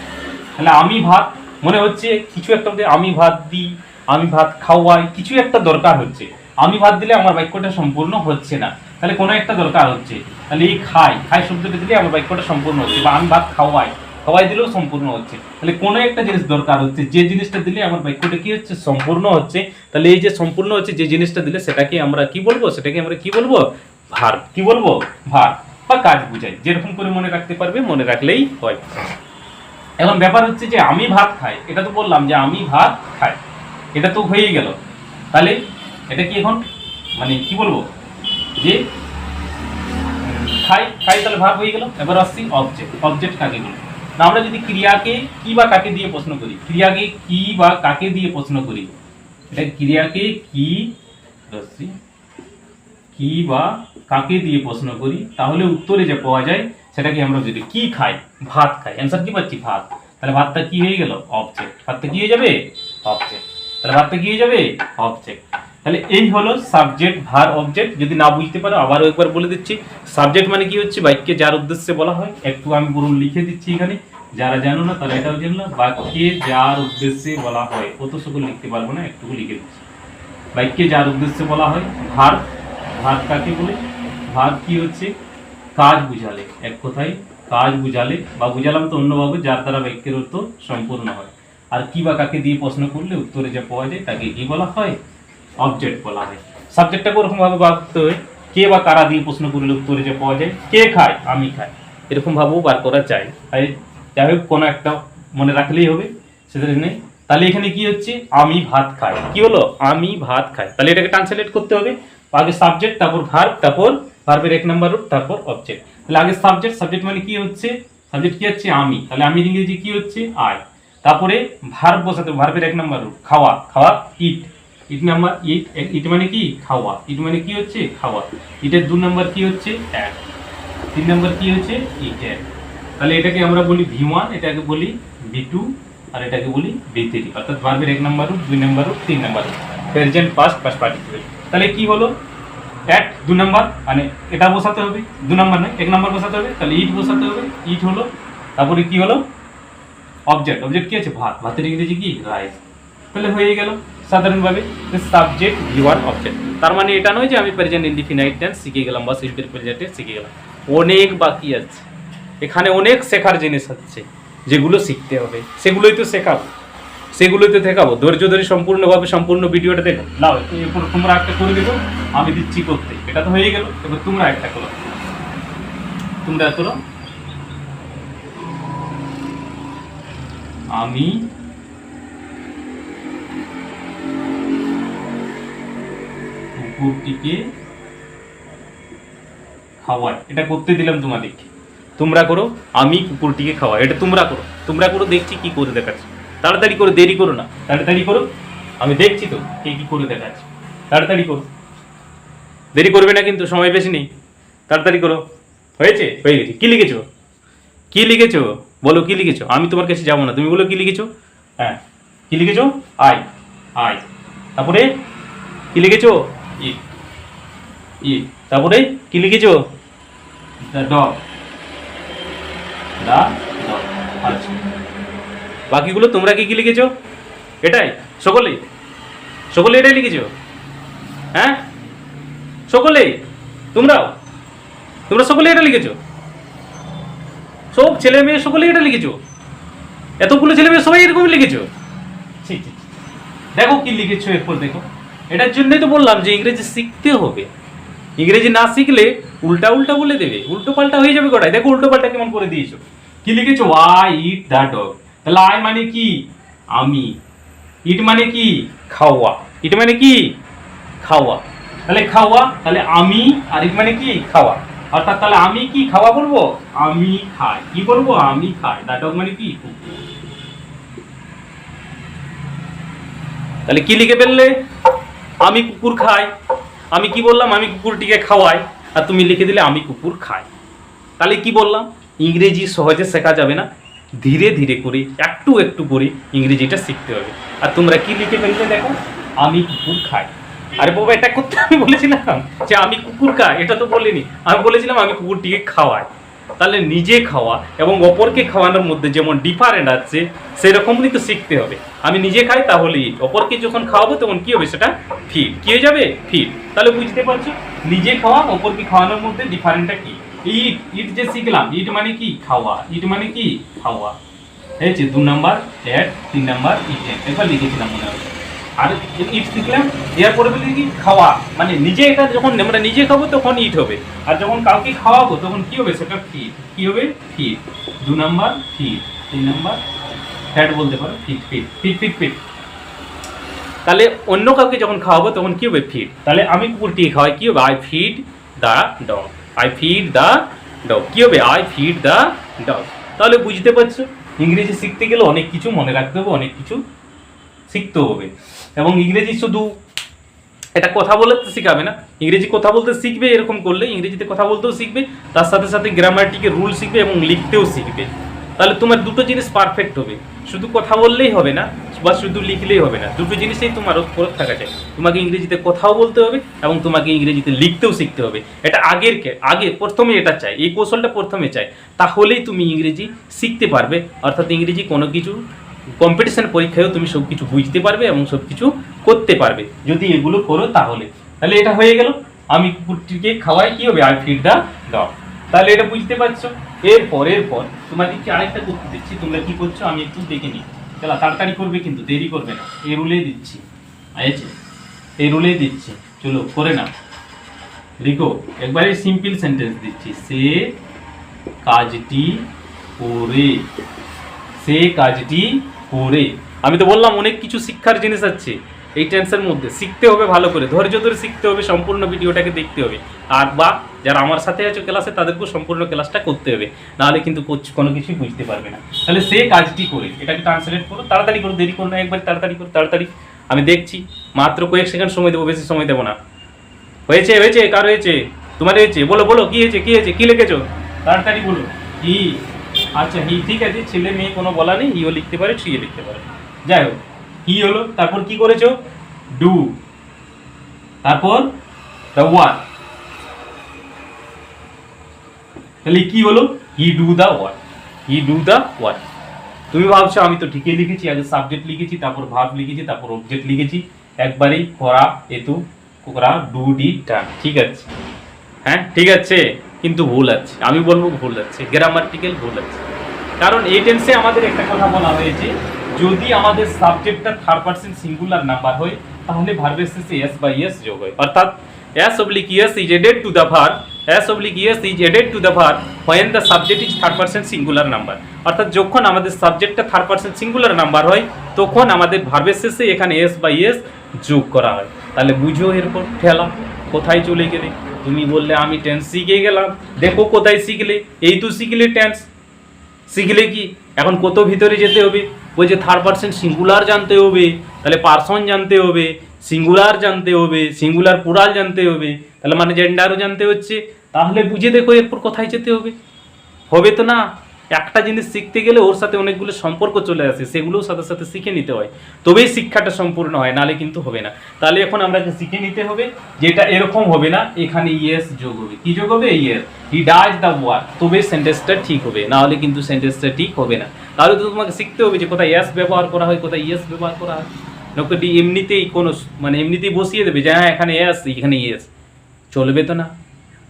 তাহলে আমি ভাত মনে হচ্ছে কিছু একটা, আমি ভাত দিই, আমি ভাত খাওয়াই, কিছু একটা দরকার হচ্ছে। আমি ভাত দিলে আমার বাক্যটা সম্পূর্ণ হচ্ছে না, তাহলে কোনো একটা দরকার হচ্ছে। তাহলে এই খাই শব্দটা দিলে আমার বাক্যটা সম্পূর্ণ হচ্ছে, বা আমি ভাত খাওয়াই দিলেও সম্পূর্ণ হচ্ছে। তাহলে কোনো একটা জিনিস দরকার হচ্ছে, যে জিনিসটা দিলে আমার বাক্যটা কি হচ্ছে? সম্পূর্ণ হচ্ছে। তাহলে এই যে সম্পূর্ণ হচ্ছে যে জিনিসটা দিলে সেটাকে আমরা কি বলবো? ভার্ব। কি বলবো? ভার্ব বা কাজ বুঝাই। যেরকম করে মনে রাখতে পারবে, মনে রাখলেই হয়। এখন ব্যাপার হচ্ছে যে আমি ভাত খাই, এটা তো বললাম যে আমি ভাত খাই, এটা তো হয়েই গেল। তাহলে এটা কি এখন মানে কি বলবো? যে খাই, তাহলে ভার্ব হয়ে গেল। এবার আসছি অবজেক্ট কাকে বলবো? না, আমরা যদি ক্রিয়াকে কি বা কাকে দিয়ে প্রশ্ন করি, এটা ক্রিয়াকে কি বা কাকে দিয়ে প্রশ্ন করি, তাহলে উত্তরে যে পাওয়া যায় সেটাকে আমরা যদি কি খাই, ভাত খাই, অ্যান্সার কি পাচ্ছি? ভাত। তাহলে ভাতটা কি হয়ে গেল? অবজেক্ট। ভাতটা কি হয়ে যাবে? অবজেক্ট। তাহলে এই হলো সাবজেক্ট, ভার্ব, অবজেক্ট। যদি না বুঝতে পারো আবারও একবার বলে দিচ্ছি, সাবজেক্ট মানে কি হচ্ছে? বাক্যে যার উদ্দেশ্যে বলা হয়। একটু আমি বলুন লিখে দিচ্ছি এখানে, যারা জানো না তারা এটাও জানো। বাক্যে যার উদ্দেশ্যে বলা হয়, অত সকল লিখতে পারবো না, একটু লিখে দিচ্ছি। বাক্যে যার উদ্দেশ্যে বলা হয়। ভার্ব কাকে বলে? ভার্ব কি হচ্ছে? কাজ বুঝালে, এক কথায় কাজ বুঝালে, বা বুঝালাম তো অন্যভাবে, যার দ্বারা বাক্যের অর্থ সম্পূর্ণ হয়। আর কি বা কাকে দিয়ে প্রশ্ন করলে উত্তরে যা পাওয়া যায় তাকে কি বলা হয়? অবজেক্ট বলা হয়। সাবজেক্টটাকে ওরকম ভাবে ভাবতে হয়, কে বা কারা দিয়ে প্রশ্ন করলে উত্তরে যে পাওয়া যায়, কে খায়, আমি খাই, এরকম ভাবেও বার করা যায়। তাই যাই হোক, কোনো একটা মনে রাখলেই হবে, সেটা নেই। তাহলে এখানে কি হচ্ছে? আমি ভাত খাই। কি হলো? আমি ভাত খাই। তাহলে এটাকে ট্রান্সলেট করতে হবে, আগে সাবজেক্ট, তারপর ভার্ব, তারপর ভার্বের এক নাম্বার রূপ, তারপর অবজেক্ট। তাহলে আগে সাবজেক্ট মানে কি হচ্ছে? সাবজেক্ট কি হচ্ছে? আমি। তাহলে আমি ইংরেজি কি হচ্ছে? আই। তারপরে ভার্ব বসাতে, ভার্বের এক নাম্বার রূপ খাওয়া, ইট মানে কি? খাওয়া। ইট মানে কি হচ্ছে? খাওয়া। ইটের 2 নাম্বার কি হচ্ছে? এক। 3 নাম্বার কি হচ্ছে? ইটের। তাহলে এটাকে আমরা বলি V1, এটাকে বলি V2, আর এটাকে বলি V3। অর্থাৎ ভার্বের 1 নাম্বার রূপ, 2 নাম্বার রূপ, 3 নাম্বার রূপ, প্রেজেন্ট, পাস্ট পার্টিসিপেল। তাহলে কি হলো? 2 নাম্বার, মানে এটা বসাতে হবে, 2 নাম্বার নয়, 1 নাম্বার বসাতে হবে। তাহলে ইট বসাতে হবে, ইট হলো। তারপরে কি হলো? অবজেক্ট কি আছে? ভাতের ইংরেজি কি? রাইস। তাহলে হয়ে গেল সাধারণভাবে সাবজেক্ট, V1, অবজেক্ট। তার মানে এটা নয় যে আমি প্রেজেন্ট ইনডিফিনাইট টেন্স শিখে গেলাম বা সিম্পল প্রেজেন্ট টেন্স শিখে গেলাম। অনেক বাকি আছে, এখানে অনেক শেখার জিনিস আছে, যেগুলো শিখতে হবে, সেগুলোই তো শেখাবো। ধৈর্য ধরে সম্পূর্ণ ভিডিওটা দেখো। নাও এরপর তোমরা একটা করে দেবো, আমি দিচ্ছি করতে। এটা তো হয়ে গেল, এবার তোমরা একটা করো। আমি কুকুরটিকে খাওয়াই। এটা করতে দিলাম তোমাদেরকে, তোমরা করো। আমি কুকুরটিকে খাওয়াই, এটা তোমরা করো। দেখছি কি করে দেখাচ্ছি। তাড়াতাড়ি করো, দেরি করো না, তাড়াতাড়ি করো। আমি দেখছি তো কে কি করে দেখাচ্ছি, তাড়াতাড়ি করো। দেরি করবে না কিন্তু, সময় বেশি নেই, তাড়াতাড়ি করো। হয়েছে? হয়ে গেছে। কি লিখেছো? কি লিখেছো বলো, কি লিখেছো? আমি তোমার কাছে যাবো না, তুমি বলো কি লিখেছো। হ্যাঁ, কি লিখেছো? I, I. তারপরে কি লিখেছো? Eat, eat. তারপরে কি লিখেছো? The dog, the dog. আচ্ছা, বাকিগুলো তোমরা কি কি লিখেছো? এটাই সকলেই, সকলে এটাই লিখেছো? হ্যাঁ, সকলেই? তোমরাও, তোমরা সকলে এটা লিখেছো? সব ছেলে মেয়ে সকলে এটা লিখেছো? এতগুলো ছেলে মেয়ে সবাই এরকম লিখেছো? ঠিক ঠিক। দেখো কি লিখেছো, এরপর দেখো। এটার জন্যই তো বললাম যে ইংরেজি শিখতে হবে। ইংরেজি না শিখলে উল্টা উল্টা বলে দেবে, উল্টো পাল্টা হয়ে যাবে গোটায়। দেখো উল্টো পাল্টা কেমন করে দিয়েছো। কি লিখেছো? I eat the dog. তাহলে আই মানে কি? আমি। ইট মানে কি? খাওয়া। ইট মানে কি? খাওয়া। তাহলে খাওয়া, তাহলে আমি, আর ইট মানে কি? খাওয়া। অর্থাৎ তাহলে আমি কি খাওয়া বলবো? আমি খাই। কি বলবো? আমি খাই। দ্য ডগ মানে কি? কুকুর। তাহলে কি লিখে ফেললে? আমি কুকুর খাই। আমি কি বললাম? আমি কুকুরটিকে খাওয়াই। আর তুমি লিখে দিলে আমি কুকুর খাই। তাহলে কি বললাম? ইংরেজি সহজে শেখা যাবে না, ধীরে ধীরে করে একটু একটু করে ইংরেজিটা শিখতে হবে। আর তোমরা কি লিখে ফেলবে দেখো, আমি কুকুর খাই। আরে বাবা, এটা করতে আমি বলেছিলাম যে আমি কুকুর খাই? এটা তো বলিনি, আমি বলেছিলাম আমি কুকুরটিকে খাওয়াই। তাহলে নিজে খাওয়া এবং অপরকে খাওয়ানোর মধ্যে যেমন ডিফারেন্ট আছে, সেরকম কিন্তু শিখতে হবে। আমি নিজে খাই তাহলে ইট, অপরকে যখন খাওয়াবো তখন কি হবে? সেটা ফিড। কি হয়ে যাবে? ফিড। তাহলে বুঝতে পারছো নিজে খাওয়া অপরকে খাওয়ানোর মধ্যে ডিফারেন্টটা কি। ইট, ইট যে শিখলাম, ইট মানে কি? খাওয়া। ইট মানে কি? খাওয়া। হয়েছে 2 নাম্বার এড, 3 নাম্বার ইট। একবার লিখেছিলাম মনে হয়। আর ইট শিখলাম, এরপরে বলি কি? খাওয়া। মানে নিজে, এটা যখন আমরা নিজে খাবো তখন ইট হবে, আর যখন কাউকে খাওয়াবো তখন কি হবে? সেটা ফিড। কি হবে? Feed. 2 number feed, 3 number fat বলতে পারো। Feed, feed, feed, feed, feed. তাহলে অন্য কাউকে যখন খাওয়াবো তখন কি হবে? ফিড। তাহলে আমি কুকুরটিকে খাওয়াই, কি হবে? I feed the dog. I feed the dog. কি হবে? I feed the dog. তাহলে বুঝতে পারছো ইংরেজি শিখতে গেলে অনেক কিছু মনে রাখতে হবে, অনেক কিছু শিখতে হবে। এবং ইংরেজি শুধু এটা কথা বলতে শিখাবে না, ইংরেজি কথা বলতে শিখবে। এরকম করলে ইংরেজিতে কথা বলতেও শিখবে, তার সাথে সাথে গ্রামাটিকের রুল শিখবে এবং লিখতেও শিখবে। তাহলে তোমার দুটো জিনিস পারফেক্ট হবে। শুধু কথা বললেই হবে না বা শুধু লিখলেই হবে না, দুটো জিনিসই তোমার উপর থাকা চাই। তোমাকে ইংরেজিতে কথাও বলতে হবে এবং তোমাকে ইংরেজিতে লিখতেও শিখতে হবে। এটা আগে প্রথমে এটা চাই, এই কৌশলটা প্রথমে চাই, তাহলেই তুমি ইংরেজি শিখতে পারবে। অর্থাৎ ইংরেজি কোনো কিছু কম্পিটিশন পরীক্ষায়ও তুমি সব কিছু বুঝতে পারবে এবং সব কিছু করতে পারবে যদি এগুলো করো। তাহলে তাহলে এটা হয়ে গেল, আমি কুকুরটিকে খাওয়াই, কি হবে? I feed the dog. তাহলে এটা বুঝতে পারছো। এরপর তোমাদেরকে আরেকটা করতে দিচ্ছি, তোমরা কি করছো আমি একটু দেখে নিই। চলো তাড়াতাড়ি করবে কিন্তু, দেরি করবে না। এই রুলেই দিচ্ছি, আছে এই রুলেই দিচ্ছি, চলো করে নাও। লিখো, একবারে সিম্পল সেন্টেন্স দিচ্ছি। সে কাজটি করে, সে কাজটি করে। আমি তো বললাম অনেক কিছু শিক্ষার জিনিস আছে এই টেন্সের মধ্যে, শিখতে হবে ভালো করে, ধৈর্য ধরে শিখতে হবে, সম্পূর্ণ ভিডিওটাকে দেখতে হবে। আর বা যারা আমার সাথে আছে ক্লাসে তাদেরকেও সম্পূর্ণ ক্লাসটা করতে হবে, নাহলে কিন্তু কোনো কিছুই বুঝতে পারবে না। তাহলে সে কাজটি করে, এটাকে ট্রান্সলেট করো, তাড়াতাড়ি করো, দেরি করো না, একবার তাড়াতাড়ি করো, তাড়াতাড়ি। আমি দেখছি, মাত্র কয়েক সেকেন্ড সময় দেবো, বেশি সময় দেবো না। হয়েছে? হয়েছে? কার হয়েছে? তোমার হয়েছে? বলো বলো, কি হয়েছে? কি হয়েছে? কি লিখেছো? তাড়াতাড়ি বলো। হি, আচ্ছা হি, ঠিক আছে, ছেলে মেয়ে কোনো বলা নেই, হিও লিখতে পারে, ট্রিও লিখতে পারে। যাই হোক, হি হলো, তারপর কি করেছো? ডু, তারপর দ্য ওয়ার্ক। তাহলে কি হলো? He do the work. He do the work. তুমি ভাবছো আমি তো ঠিকই লিখেছি, আগে সাবজেক্ট লিখেছি, তারপর ভার্ব লিখেছি, তারপর অবজেক্ট লিখেছি, একবারেই করা, এতু করা, ডু ডি ডান। ঠিক আছে, হ্যাঁ ঠিক আছে, কিন্তু ভুল আছে। আমি বলবো ভুল আছে, গ্রামাটিক্যাল ভুল আছে। কারণ এই টেন্সে আমাদের একটা কথা বলা হয়েছে, যদি আমাদের সাবজেক্টটা থার্ড পারসন সিঙ্গুলার নাম্বার হয় তাহলে ভার্বের শেষে এস বা ইএস যোগ হয়। অর্থাৎ s oblique es is added to the verb, s oblique es is added to the verb when the subject is third person singular number. অর্থাৎ যখন আমাদের সাবজেক্টটা থার্ড পারসন সিঙ্গুলার নাম্বার হয় তখন আমাদের ভার্বের শেষে এখানে এস বা ইএস যোগ করা হয়। তাহলে বুঝো এরপর ঠেলা কোথায় চলে গেলে। তুমি বললে আমি টেন্স শিখে গেলাম, দেখো কোথায় শিখলে, এই তো শিখলে টেন্স। শিখলে কি এখন কত ভিতরে যেতে হবে? বলছে থার্ড পারসন সিঙ্গুলার জানতে হবে, তাহলে পারসন জানতে হবে, সিঙ্গুলার জানতে হবে, সিঙ্গুলার প্লুরাল জানতে হবে, তাহলে মানে জেন্ডারও জানতে হচ্ছে। তাহলে বুঝে দেখো এরপর কোথায় যেতে হবে। হবে তো না, একটা জিনিস শিখতে গেলে ওর সাথে অনেকগুলো সম্পর্ক চলে আসে, সেগুলোও সাথে সাথে শিখে নিতে হয়, তবেই শিক্ষাটা সম্পূর্ণ হয়, নালে কিন্তু হবে না। তাহলে এখন আমরা শিখে নিতে হবে যেটা এরকম হবে না, এখানে ইয়েস যোগ হবে। কি যোগ হবে? Yes. He does the work, তবে সেন্টেন্সটা ঠিক হবে, না হলে কিন্তু সেন্টেন্সটা ঠিক হবে না। তাহলে তো তোমাকে শিখতে হবে যে কোথায় ইয়েস ব্যবহার করা হয়, কোথায় ইয়েস ব্যবহার করা হয়। নকটি এমনিতেই কোনো মানে এমনিতেই বসিয়ে দেবে যে হ্যাঁ এখানে ইয়েস এখানে ইয়েস, চলবে তো না।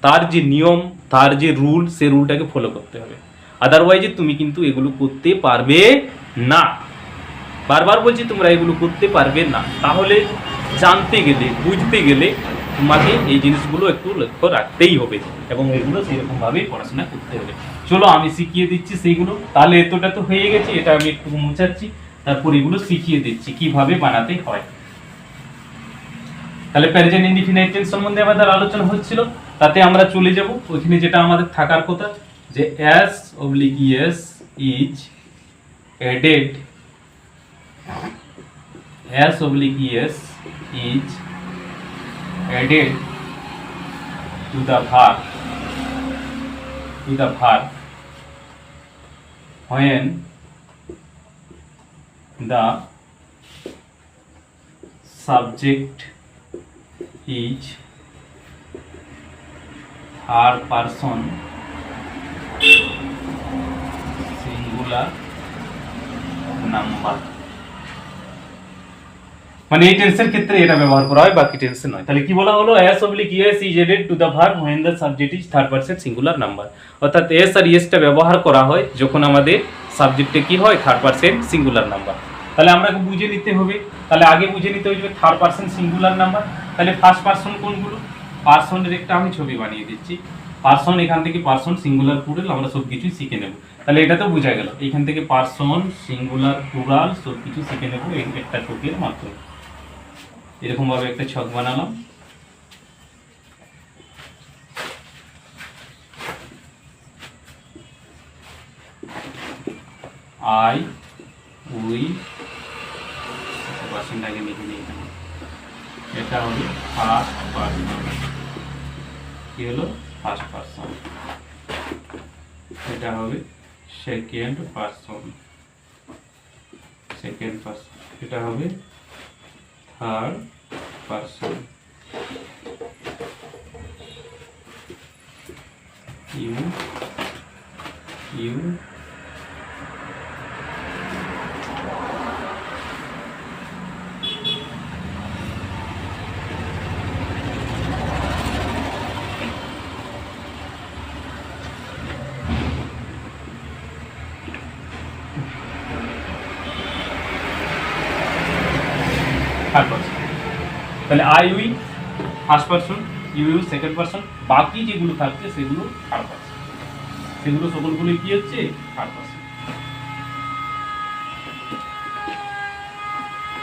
তার যে নিয়ম, তার যে রুল, সে রুলটাকে ফলো করতে হবে, আদারওয়াইজ তুমি কিন্তু এগুলো করতে পারবে না। বারবার বলছি তোমরা এগুলো করতে পারবে না। তাহলে জানতে গেলে, বুঝতে গেলে তোমাকে এই জিনিসগুলো একটু লক্ষ্য রাখতেই হবে এবং এগুলো সেরকমভাবেই পড়াশোনা করতে হবে। চলো আমি শিখিয়ে দিচ্ছি সেইগুলো। তাহলে এতটা তো হয়ে গেছে, এটা আমি একটু মুছাচ্ছি, তারপর এগুলো শিখিয়ে দিচ্ছি কিভাবে বানাতে হয়। তাহলে প্রেজেন্ট ইনডিফিনাইট টেন্স সম্বন্ধে আমাদের আলোচনা হচ্ছিল, তাতে আমরা চলে যাব ওইখানে যেটা আমাদের থাকার কথা, যে as oblique es is added, as oblique es is added to the verb when the subject is third person singular number। মানে এই টেন্সের ক্ষেত্রে এটা ব্যবহার করা হয়, বাকি টেন্সে নয়। তাহলে কি বলা হলো? as oblique es is added to the verb when the subject is third person singular number, অর্থাৎ s আর es টা ব্যবহার করা হয় যখন আমাদের সাবজেক্টে কি হয়? Third person singular number. তাহলে আমরা বুঝে নিতে হবে, তাহলে আগে বুঝে নিতে হবে থার্ড পারসন সিঙ্গুলার নাম্বার। তাহলে ফার্স্ট পারসন কোনগুলো? পারসনের একটা আমি ছবি বানিয়ে দিচ্ছি। পারসন, এখান থেকে পারসন সিঙ্গুলার প্লুরাল আমরা সব কিছু শিখে নেব। তাহলে এটা তো বোঝা গেল, এখান থেকে পারসন সিঙ্গুলার প্লুরাল সব কিছু শিখে নেব এই একটা ছবির মাধ্যমে। এরকম ভাবে একটা ছক বানালাম। আই উই পার্সনটাকে লিখে নিই, এটা হলো ফার্স্ট পারসন। কি হলো? First person. এটা হবে সেকেন্ড পারসন, সেকেন্ড পারসন। এটা হবে third person. You you third person. তাহলে I we first person, you you second person, বাকি যেগুলো থাকছে সেগুলো থার্ড পারসন। সেগুলো সকলগুলো কি হচ্ছে? Third person.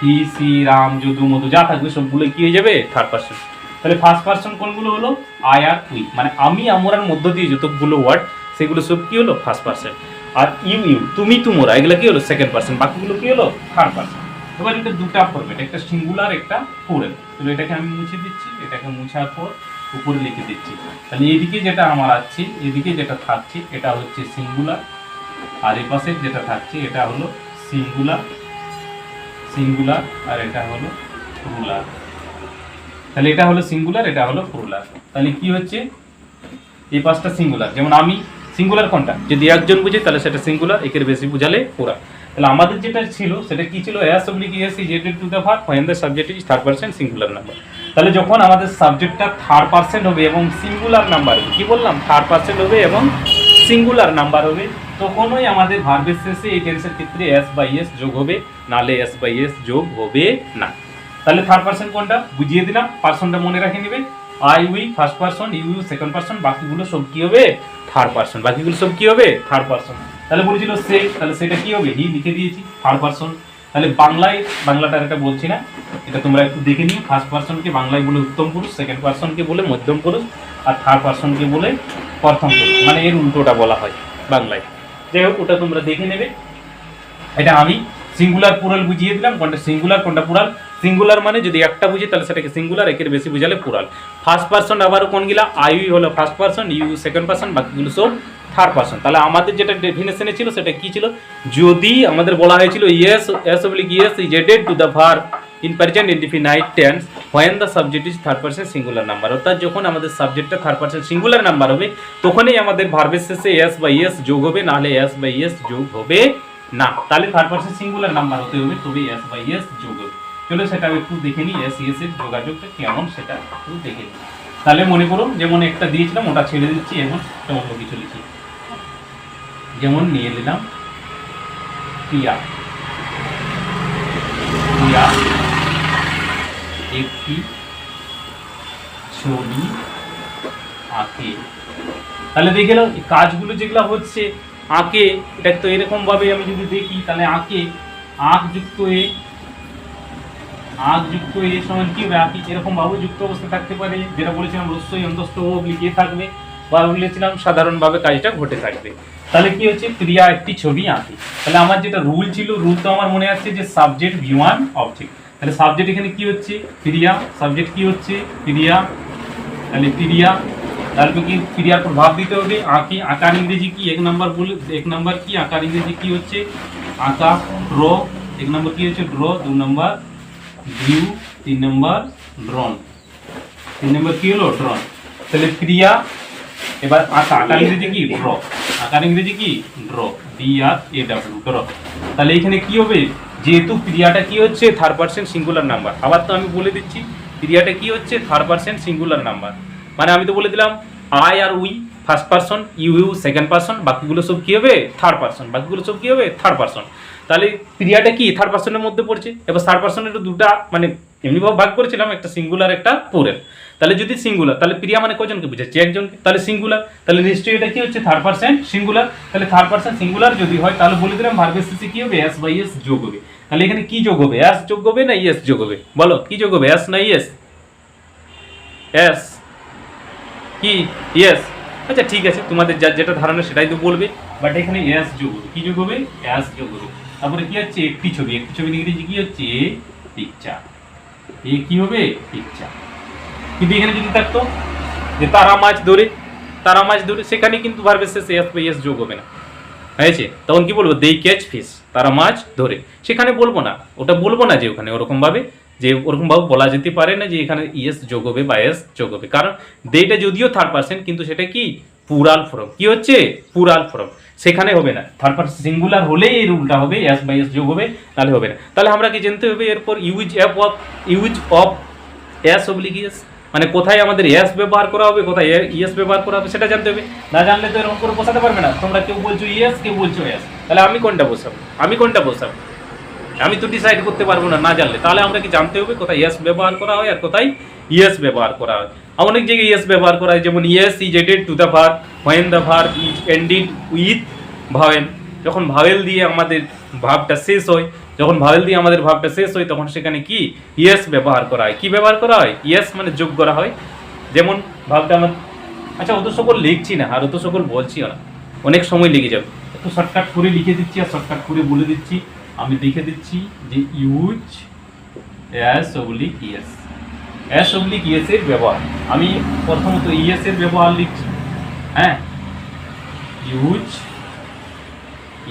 He she Ram Jadu Madhu যা থাকবে সবগুলো কি হয়ে যাবে? Third person. তাহলে ফার্স্ট পারসন কোনগুলো হলো? আই আর উই, মানে আমি আমরার মধ্য দিয়ে যতগুলো ওয়ার্ড সেগুলো সব কি হলো? First person. আর ইউ ইউ তুমি তোমরা এগুলো কি হলো? Second person. বাকিগুলো কি হলো? Third person. এবার এটা দুটা ফরম্যাট, একটা সিঙ্গুলার একটা প্লুরাল। তাহলে এটাকে আমি মুছে দিচ্ছি, এটাকে মুছার পর উপরে লিখে দিচ্ছি। তাহলে এদিকে যেটা আমার আছে, এদিকে যেটা থাকছে এটা হচ্ছে সিঙ্গুলার, আর এই পাশে যেটা থাকছে এটা হলো সিঙ্গুলার, সিঙ্গুলার, আর এটা হলো প্লুরাল। তাহলে এটা হলো সিঙ্গুলার, এটা হলো প্লুরাল। তাহলে কি হচ্ছে? এই পাঁচটা সিঙ্গুলার, যেমন আমি সিঙ্গুলার কোনটা যদি একজন বুঝে তাহলে সেটা সিঙ্গুলার, একের বেশি বুঝালে প্লুরাল। তাহলে আমাদের যেটা ছিল সেটা কি ছিল? as oblique es is added to the verb when the subject is third person singular number। তাহলে যখন আমাদের সাবজেক্টটা থার্ড পারসন হবে এবং সিঙ্গুলার নাম্বার হবে, কি বললাম? থার্ড পারসন হবে এবং সিঙ্গুলার নাম্বার হবে, তখনই আমাদের ভার্বের শেষে এই টেন্সের ক্ষেত্রে s বাই s যোগ হবে, নালে s বাই s যোগ হবে না। তাহলে থার্ড পারসন কোনটা বুঝিয়ে দিলাম, পারসনটা মনে রাখে নেবে। I we first person, you you second person, বাকিগুলো সব কি হবে? Third person. বাকিগুলো সব কি হবে? Third person. তাহলে বলেছিল সে, তাহলে সেটা কি হবে? হি লিখে দিয়েছি, থার্ড পারসন। তাহলে বাংলায়, বাংলাটা এটা বলছি না, এটা তোমরা একটু দেখে নিও। ফার্স্ট পারসনকে বাংলায় বলে উত্তম পুরুষ, সেকেন্ড পারসনকে বলে মধ্যম পুরুষ, আর থার্ড পারসনকে বলে প্রথম পুরুষ, মানে এর উল্টোটা বলা হয় বাংলায়। যাই হোক, ওটা তোমরা দেখে নেবে। এটা আমি সিঙ্গুলার প্লুরাল বুঝিয়ে দিলাম, কোনটা সিঙ্গুলার কোনটা প্লুরাল। সিঙ্গুলার মানে যদি একটা বুঝি তাহলে সেটাকে সিঙ্গুলার, একের বেশি বুঝালে প্লুরাল। ফার্স্ট পারসন আবার কোনগুলা, আই হলো first person, you second person, বাকিগুলো সব থার্ড পারসন। তাহলে আমাদের যেটা ডেফিনেশনে ছিল সেটা কি ছিল, যদি আমাদের বলা হয়েছিল es s oblique es is added to the verb in present indefinite tense when the subject is third person singular number, অর্থাৎ যখন আমাদের সাবজেক্টটা থার্ড পারসন সিঙ্গুলার নাম্বার হবে তখনই আমাদের ভার্বের শেষে এস বা ইয়েস যোগ হবে, নাহলে এস বা ইয়েস যোগ হবে না। তাহলে থার্ড পারসন সিঙ্গুলার নাম্বার হতে হবে, তবে এস বা ইয়েস যোগ হবে। চলো সেটা একটু দেখে নিই, এস ইয়েস এর যোগাযোগটা কেমন সেটা একটু দেখে নিই। তাহলে মনে করো যেমন একটা দিয়েছিলাম ওটা ছেড়ে দিচ্ছি, এখন অন্য কিছু লিখি। যেমন নিয়ে নিলাম প্রিয়া, প্রিয়া একটি ছবি আঁকে। তাহলে দেখে নাও কাজগুলো যেগুলো হচ্ছে আঁকে, এটা তো এরকম ভাবে আমি যদি দেখি তাহলে আঁকে, আঁক যুক্ত এ, আঁক যুক্ত এ সমান কি হবে, আঁকি এরকম ভাবে যুক্ত অবস্থা থাকতে পারে, যেটা বলেছিলাম রস্যই অন্তস্থ ও লিখে থাকবে, বা বলেছিলাম সাধারণভাবে কাজটা ঘটে থাকবে। তাহলে কি হচ্ছে, প্রিয়া একটি ছবি আঁকে। তাহলে আমার যেটা রুল ছিল, রুল তো আমার মনে আছে যে সাবজেক্ট V1 অবজেক্ট। তাহলে সাবজেক্ট এখানে কি হচ্ছে, প্রিয়া, সাবজেক্ট কি হচ্ছে প্রিয়া, তাহলে প্রিয়া, তারপর কি প্রিয়ার পর ভাব দিতে হবে আঁকি। আঁকার ইংরেজি কি, এক নাম্বার বলে, এক নাম্বার কি আঁকার ইংরেজি কি হচ্ছে আঁকা, ড্র, এক নম্বর কি হচ্ছে ড্র, 2 নম্বর ভিউ, 3 নম্বর ড্রন, 3 নম্বর কি হলো ড্রন। তাহলে প্রিয়া, এবার আঁকা, আঁকার ইংরেজি কি ড্র, আঁকার ইংরেজি কি ড্র, DRAW ড্র। তাহলে এখানে কি হবে, যেহেতু প্রিয়াটা কি হচ্ছে থার্ড পারসন সিঙ্গুলার নাম্বার, আবার তো আমি বলে দিচ্ছি প্রিয়াটা কি হচ্ছে থার্ড পারসন সিঙ্গুলার নাম্বার, মানে আমি তো বলে দিলাম আই আর we first person, you second person, বাকিগুলো সব কি হবে থার্ড পারসন, বাকিগুলো সব কি হবে থার্ড পারসন। তাহলে প্রিয়াটা কি থার্ড পারসনের মধ্যে পড়ছে। এবার থার্ড পারসনের দুটা মানে এমনিভাবে ভাগ করেছিলাম, একটা সিঙ্গুলার একটা প্লুরাল। তাহলে যদি সিঙ্গুলার, তাহলে প্রিয়া মানে কজনকে বুঝাচ্ছে, একজনকে, তাহলে সিঙ্গুলার, তাহলে নিশ্চয়ই এটা কি হচ্ছে থার্ড পারসন সিঙ্গুলার। তাহলে থার্ড পারসন সিঙ্গুলার যদি হয় তাহলে বলে দিলাম ভার্বের শেষে কি হবে এস বাই এস যোগ হবে। তাহলে এখানে কি যোগ হবে, এস যোগ হবে না ইয়েস যোগ হবে, বলো কি যোগ হবে, এস না ইয়েস, এস কি ইয়েস। আচ্ছা ঠিক আছে, তোমাদের যার যেটা ধারণা সেটাই তো বলবে, বাট এখানে এস যোগ হবে, কি যোগ হবে এস যোগ হবে। তারপরে কি হচ্ছে একটি ছবি, একটি ছবি ইংরেজি কি হচ্ছে পিকচার, এ কি হবে পিকচার। কিন্তু এখানে যদি থাকতো যে তারা মাছ ধরে, তারা মাছ ধরে, সেখানে কিন্তু ভার্বের শেষে এস বা ইয়েস যোগ হবে না, হয়েছে। তখন কি বলবো, দে ক্যাচ ফিশ, তারা মাছ ধরে, সেখানে বলবো না, ওটা বলবো না যে ওখানে ওরকম ভাবে, যে ওরকম ভাবে বলা যেতে পারে না যে এখানে ইয়েস যোগ হবে বা এস যোগ হবে, কারণ দেটা যদিও থার্ড পারসন কিন্তু সেটা কি প্লুরাল ফর্ম, কি হচ্ছে প্লুরাল ফর্ম, সেখানে হবে না। থার্ড পারসন সিঙ্গুলার হলেই এই রুলটা হবে, এস বাই এস যোগ হবে, তাহলে হবে না। তাহলে আমরা কি জানতে হবে এরপর, use of S oblique yes, মানে কোথায় আমাদের এস ব্যবহার করা হবে, কোথায় ইয়েস ব্যবহার করা হবে সেটা জানতে হবে। না জানলে তো এরকম করে বসাতে পারবে না, তোমরা কেউ বলছো ইয়েস, কেউ বলছো এস, তাহলে আমি কোনটা বসাবো, আমি কোনটা বসাবো, আমি তো ডিসাইড করতে পারবো না না জানলে। তাহলে আমরা কি জানতে হবে কোথায় ইয়েস ব্যবহার করা হয় আর কোথায় ইয়েস ব্যবহার করা হয়। অনেক জায়গায় ইয়েস ব্যবহার করা হয়, যেমন es is added to the verb when the verb is ended with vowel, যখন ভাওয়েল দিয়ে আমাদের ভাবটা শেষ হয়, যখন ভাওয়েল দিয়ে আমাদের ভাবটা শেষ হয় তখন সেখানে কি ইয়েস ব্যবহার করা হয়। কি ব্যবহার করা হয়, ইয়েস মানে যোগ করা হয়। যেমন ভাবটা আমার, আচ্ছা অত সকল লিখছি না আর অত সকল বলছিও না, অনেক সময় লেগে যাবে, একটু শর্টকাট করে লিখে দিচ্ছি আর শর্টকাট করে বলে দিচ্ছি। আমি লিখে দিচ্ছি যে use S oblique yes, s oblique yes এর ব্যবহার, আমি প্রথমত ইয়েস এর ব্যবহার লিখছি, হ্যাঁ ইউজ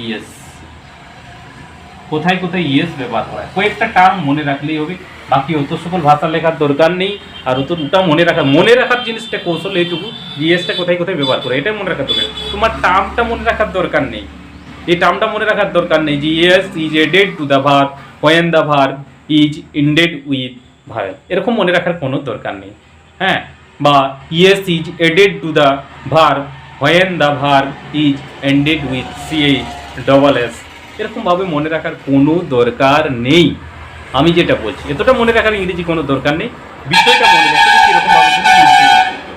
ইয়েস, কোথায় কোথায় ইয়েস ব্যবহার করা হয়, কয়েকটা টার্ম মনে রাখলেই হবে, বাকি অত সকল ভাষা লেখার দরকার নেই। আর অতটা মনে রাখার জিনিসটা কৌশল এইটুকু, ইয়েসটা কোথায় কোথায় ব্যবহার করে এটাই মনে রাখার দরকার, তোমার টার্মটা মনে রাখার দরকার নেই, এই টার্মটা মনে রাখার দরকার নেই যে es is added to the verb when the verb is ended with vowel, এরকম মনে রাখার কোনো দরকার নেই, হ্যাঁ। বা es is added to the verb when the verb is ended with CH এরকমভাবে মনে রাখার কোনো দরকার নেই। আমি যেটা বলছি এতটা মনে রাখার ইংরেজি কোনো দরকার নেই, বিষয়টা মনে রাখতে কীরকমভাবে।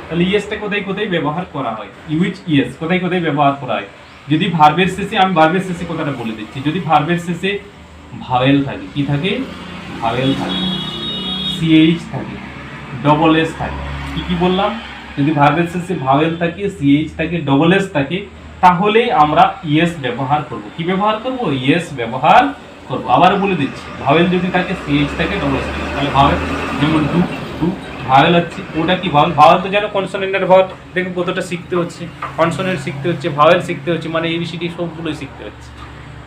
তাহলে ইয়েসটা কোথায় কোথায় ব্যবহার করা হয়, ইউজ ইয়েস কোথায় কোথায় ব্যবহার করা হয়, যদি ভার্বের শেষে, আমি ভার্বের শেষে কথাটা বলে দিচ্ছি, যদি ভার্বের শেষে ভাওয়েল থাকে, কি থাকে ভাওয়েল থাকে, CH থাকে, S থাকে, কি বললাম, যদি ভার্বের শেষে ভাওয়েল থাকে, CH থাকে, S থাকে, তাহলে আমরা ইয়েস ব্যবহার করব। কি ব্যবহার করব, ইয়েস ব্যবহার করবো। আবারও বলে দিচ্ছি, ভাওয়েল যদি থাকে সিএইচ থাকে ডবল এস থাকে। তাহলে ভাওয়েল যেমন ডু ডু ভাওয়েল হচ্ছে, ওটা কি ভাওয়েল? ভাওয়েল তো যেন কনসোনেন্টের ভাওয়েল। দেখুন কতটা শিখতে হচ্ছে, কনসোনেন্ট শিখতে হচ্ছে, ভাওয়েল শিখতে হচ্ছে, মানে এবিসিডি সবগুলোই শিখতে হচ্ছে।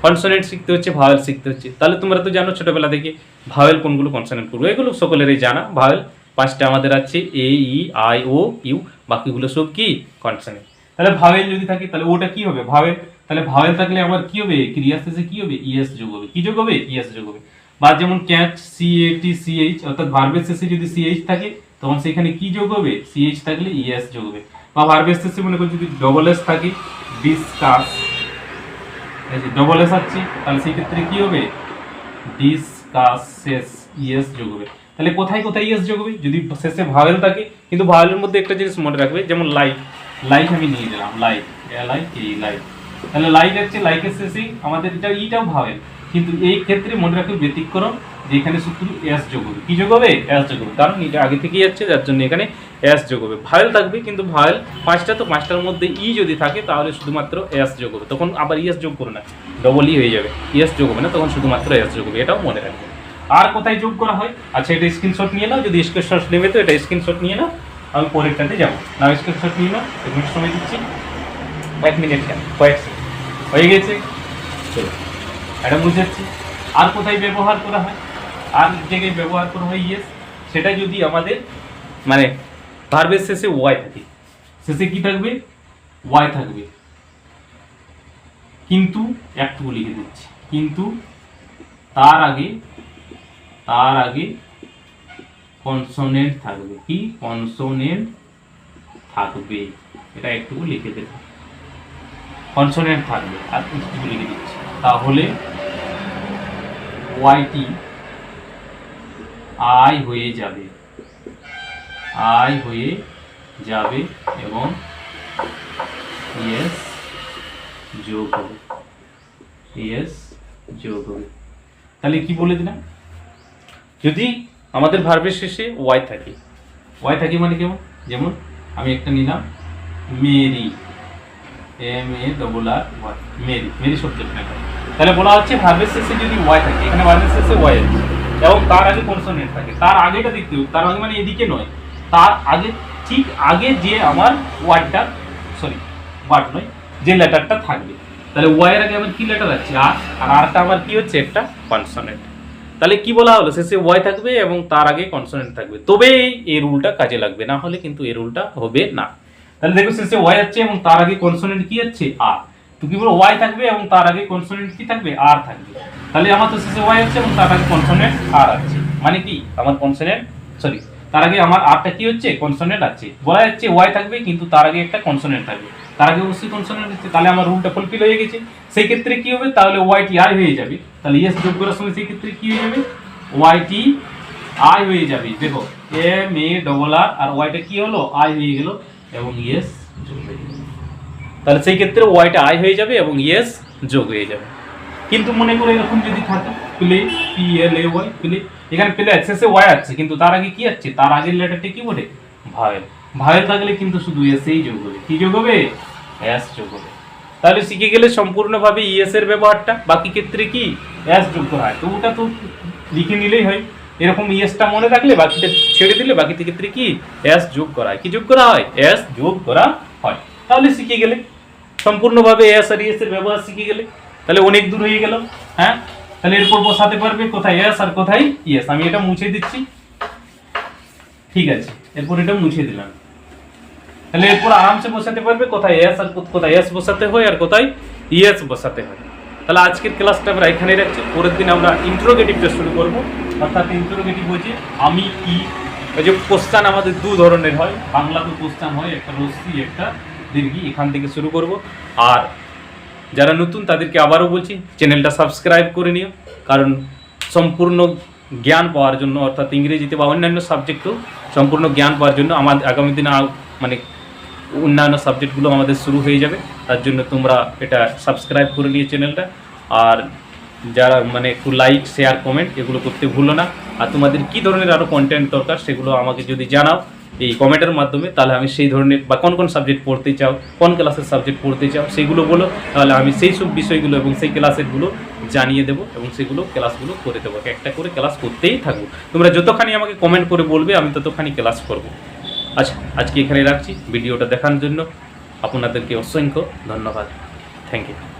কনসোনেন্ট শিখতে হচ্ছে, ভাওয়েল শিখতে হচ্ছে। তাহলে তোমরা তো জানো ছোটবেলা থেকে ভাওয়েল কোনগুলো, কনসোনেন্ট কোনগুলো, এগুলো সকলেরই জানা। ভাওয়েল 5টা আমাদের আছে, এ ই আই ও ইউ, বাকিগুলো সব কি কনসোনেন্ট। তাহলে ভাওয়েল যদি থাকে তাহলে ওটা কি হবে? ভাওয়েল। তাহলে ভাওয়েল থাকলে আমার কি হবে? ক্রিয়া শেষে কি হবে? ইএস যোগ হবে। কি যোগ হবে? ইএস যোগ হবে। বা যেমন ক্যাচ সিএটি সিএইচ, অর্থাৎ ভার্বের শেষে যদি সিএইচ থাকে তখন সেখানে কি যোগ হবে? সিএইচ থাকলে ইএস যোগ হবে। বা ভার্বের শেষে মনে করো যদি ডবল এস থাকে, ডিসকাস, ডবল এস আছে, তাহলে সেই ক্ষেত্রে কি হবে? ডিসকাসেস, ইএস যোগ হবে। তাহলে কোথায় কোথায় ইএস যোগ হবে? যদি শেষে ভাওয়েল থাকে। কিন্তু ভাওয়েলের মধ্যে একটা জিনিস মনে রাখবে, যেমন লাইট, লাইট আমি নিয়ে দিলাম, লাইট, লাইট। তাহলে লাইট হচ্ছে, লাইকের শেষে আমাদের ইটাও ভাওয়েল, কিন্তু এই ক্ষেত্রে মনে রাখবে ব্যতিক্রম, যে এখানে শুধু এস যোগ হবে। কি যোগ হবে? এস যোগ হবে, কারণ এটা আগে থেকেই যাচ্ছে, যার জন্য এখানে এস যোগ হবে। ভাওয়েল থাকবে, কিন্তু ভাওয়েল 5টা, তো 5টার মধ্যে ই যদি থাকে তাহলে শুধুমাত্র এস যোগ হবে। তখন আবার ইএস যোগ করো না, ডবল ই হয়ে যাবে, ইএস যোগ হবে না, তখন শুধুমাত্র এস যোগ হবে। এটাও মনে রাখবে। আর কোথায় যোগ করা হয়? আচ্ছা, এটা স্ক্রিনশট নিয়ে নাও, যদি স্ক্রিনশট নেবে তো এটা স্ক্রিনশট নিয়ে নাও, আমি পরেরটাতে যাবো। না স্ক্রিনশট নিয়ে নাও, 1 মিনিট সময় দিচ্ছি, 1 মিনিট কেন, কয়েক সেকেন্ড হয়ে গেছে। চলো এটা বুঝাচ্ছি। আর কোথায় ব্যবহার করা হয়? আর জায়গায় ব্যবহার করা হয় ইয়েস, সেটা যদি আমাদের মানে ভার্বের শেষে ওয়াই থাকে, শেষে কি থাকবে? ওয়াই থাকবে, কিন্তু একটু লিখে দিচ্ছি, কিন্তু তার আগে কনসোনেন্ট থাকবে। কি কনসোনেন্ট থাকবে? এটা একটু লিখে দেবে, কনসোনেন্ট থাকবে। আর একটু লিখে দিচ্ছি, তাহলে ওয়াইটি আই হয়ে যাবে, এবং ইএস যোগ হবে, তাহলে কি বলে দিলাম? যদি আমাদের ভার্বের শেষে ওয়াই থাকে মানে কেমন? যেমন আমি একটা নিলাম, মেরি, MARR, মেরি শব্দের ম্যাটার। তাহলে বলা হচ্ছে ভার্বের শেষে যদি ওয়াই থাকে, এখানে ভার্বের শেষে ওয়াই আছে এবং তার আগে কনসোনেন্ট থাকে, তার আগেটা দেখতে হবে, তার আগে মানে এদিকে নয়, তার আগে, ঠিক আগে যে আমার ওয়ার্ড নয়, যে লেটারটা থাকবে। তাহলে ওয়াই এর আগে আমার কি লেটার আছে? আর আরটা আমার কি হচ্ছে? একটা কনসোনেন্ট। তাহলে কি বলা হলো? শেষে ওয়াই থাকবে এবং তার আগে কনসোনেন্ট থাকবে, তবেই এই রুলটা কাজে লাগবে, না হলে কিন্তু এই রুলটা হবে না। তাহলে দেখো শেষে ওয়াই আছে এবং তার আগে কনসোনেন্ট কি আছে? আর। তো কি বলবো? ওয়াই থাকবে এবং তার আগে কনসোনেন্ট কি থাকবে? আর থাকবে। তাহলে আমার তো শেষে ওয়াই আছে এবং তার আগে কনসোনেন্ট আর আছে, মানে কি আমার তার আগে আমার আরটা কি হচ্ছে? কনসোনেন্ট আছে। বলা যাচ্ছে ওয়াই থাকবে কিন্তু তার আগে একটা কনসোনেন্ট থাকবে, তার আগে অবশ্যই কনসোনেন্ট আছে, তাহলে আমার রুলটা ফুলফিল হয়ে গেছে। সেই ক্ষেত্রে কি হবে? তাহলে ওয়াইটি আই হয়ে যাবে। তাহলে ইএস যোগ করার সময় সেই ক্ষেত্রে কি হয়ে যাবে? ওয়াইটি আই হয়ে যাবে। দেখো MARR আর ওয়াইটা কি হলো? আই হয়ে গেল এবং ইএস যোগ হয়ে যাবে। তাহলে সেই ক্ষেত্রে ওয়াইটা আই হয়ে যাবে এবং ইএস যোগ হয়ে যাবে। কিন্তু মনে করে এরকম যদি থাকে, প্লে, PLAY, প্লে, এখানে প্লে শেষে ওয়াই আছে কিন্তু তার আগে কি আছে? তার আগের লেটারটা কি বলে? ভাওয়েল থাকলে কিন্তু শুধু এস এই যোগ হবে। কি যোগ হবে? এস যোগ হবে। তাহলে শিখে গেলে সম্পূর্ণভাবে ইএস এর ব্যবহারটা। বাকি ক্ষেত্রে কি এস যোগ করা হয়, তো ওটা তো লিখে নিলেই হয়। এরকম ইএসটা মনে রাখলে বাকিটা ছেড়ে দিলে বাকি ক্ষেত্রে কি এস যোগ করা হয়। কি যোগ করা হয়? এস যোগ করা হয়। তাহলে শিখে গেলে সম্পূর্ণভাবে এস আর ইএস এর ব্যবহার শিখে গেলে, তাহলে অনেক দূর হয়ে গেল। হ্যাঁ, তাহলে এরপর বসাতে পারবে কোথায় এস আর কোথায় ইএস। আমি এটা মুছে দিচ্ছি, ঠিক আছে, এরপর এটা মুছে দিলাম। তাহলে এরপর আরামসে বসাতে পারবে কোথায় এস আর কোথায় এস বসাতে হয় আর কোথায় ইএস বসাতে হয়। তাহলে আজকের ক্লাসটা আমরা এখানেই রাখছি। পরের দিন আমরা ইন্ট্রোগেটিভটা শুরু করব। অর্থাৎ ইন্ট্রোগেটিভ হচ্ছে আমি কি, ওই যে কোশ্চেন আমাদের দু ধরনের হয়, বাংলাতে কোশ্চেন হয়, একটা রশ্মি একটা দীর্ঘি, এখান থেকে শুরু করব। আর যারা নতুন তাদেরকে আবারও বলছি চ্যানেলটা সাবস্ক্রাইব করে নিও, কারণ সম্পূর্ণ জ্ঞান পাওয়ার জন্য, অর্থাৎ ইংরেজিতে বা অন্যান্য সাবজেক্টও সম্পূর্ণ জ্ঞান পাওয়ার জন্য আমাদের আগামী দিনে মানে অন্যান্য সাবজেক্টগুলো আমাদের শুরু হয়ে যাবে। তার জন্য তোমরা এটা সাবস্ক্রাইব করে নিয়ে চ্যানেলটা, আর যারা মানে একটু লাইক, শেয়ার, কমেন্ট এগুলো করতে ভুলো না। আর তোমাদের কী ধরনের আরও কন্টেন্ট দরকার সেগুলো আমাকে যদি জানাও এই কমেন্টের মাধ্যমে, তাহলে আমি সেই ধরনের বা কোন কোন সাবজেক্ট পড়তে চাও, কোন ক্লাসের সাবজেক্ট পড়তে চাও সেগুলো বলো, তাহলে আমি সেই সব বিষয়গুলো এবং সেই ক্লাসেরগুলো জানিয়ে দেবো এবং সেগুলো ক্লাসগুলো করে দেবো, একটা করে ক্লাস করতেই থাকবো। তোমরা যতখানি আমাকে কমেন্ট করে বলবে আমি ততখানি ক্লাস করব। আচ্ছা, আজকে এখানে রাখছি। ভিডিওটা দেখার জন্য আপনাদেরকে অসংখ্য ধন্যবাদ। Thank you.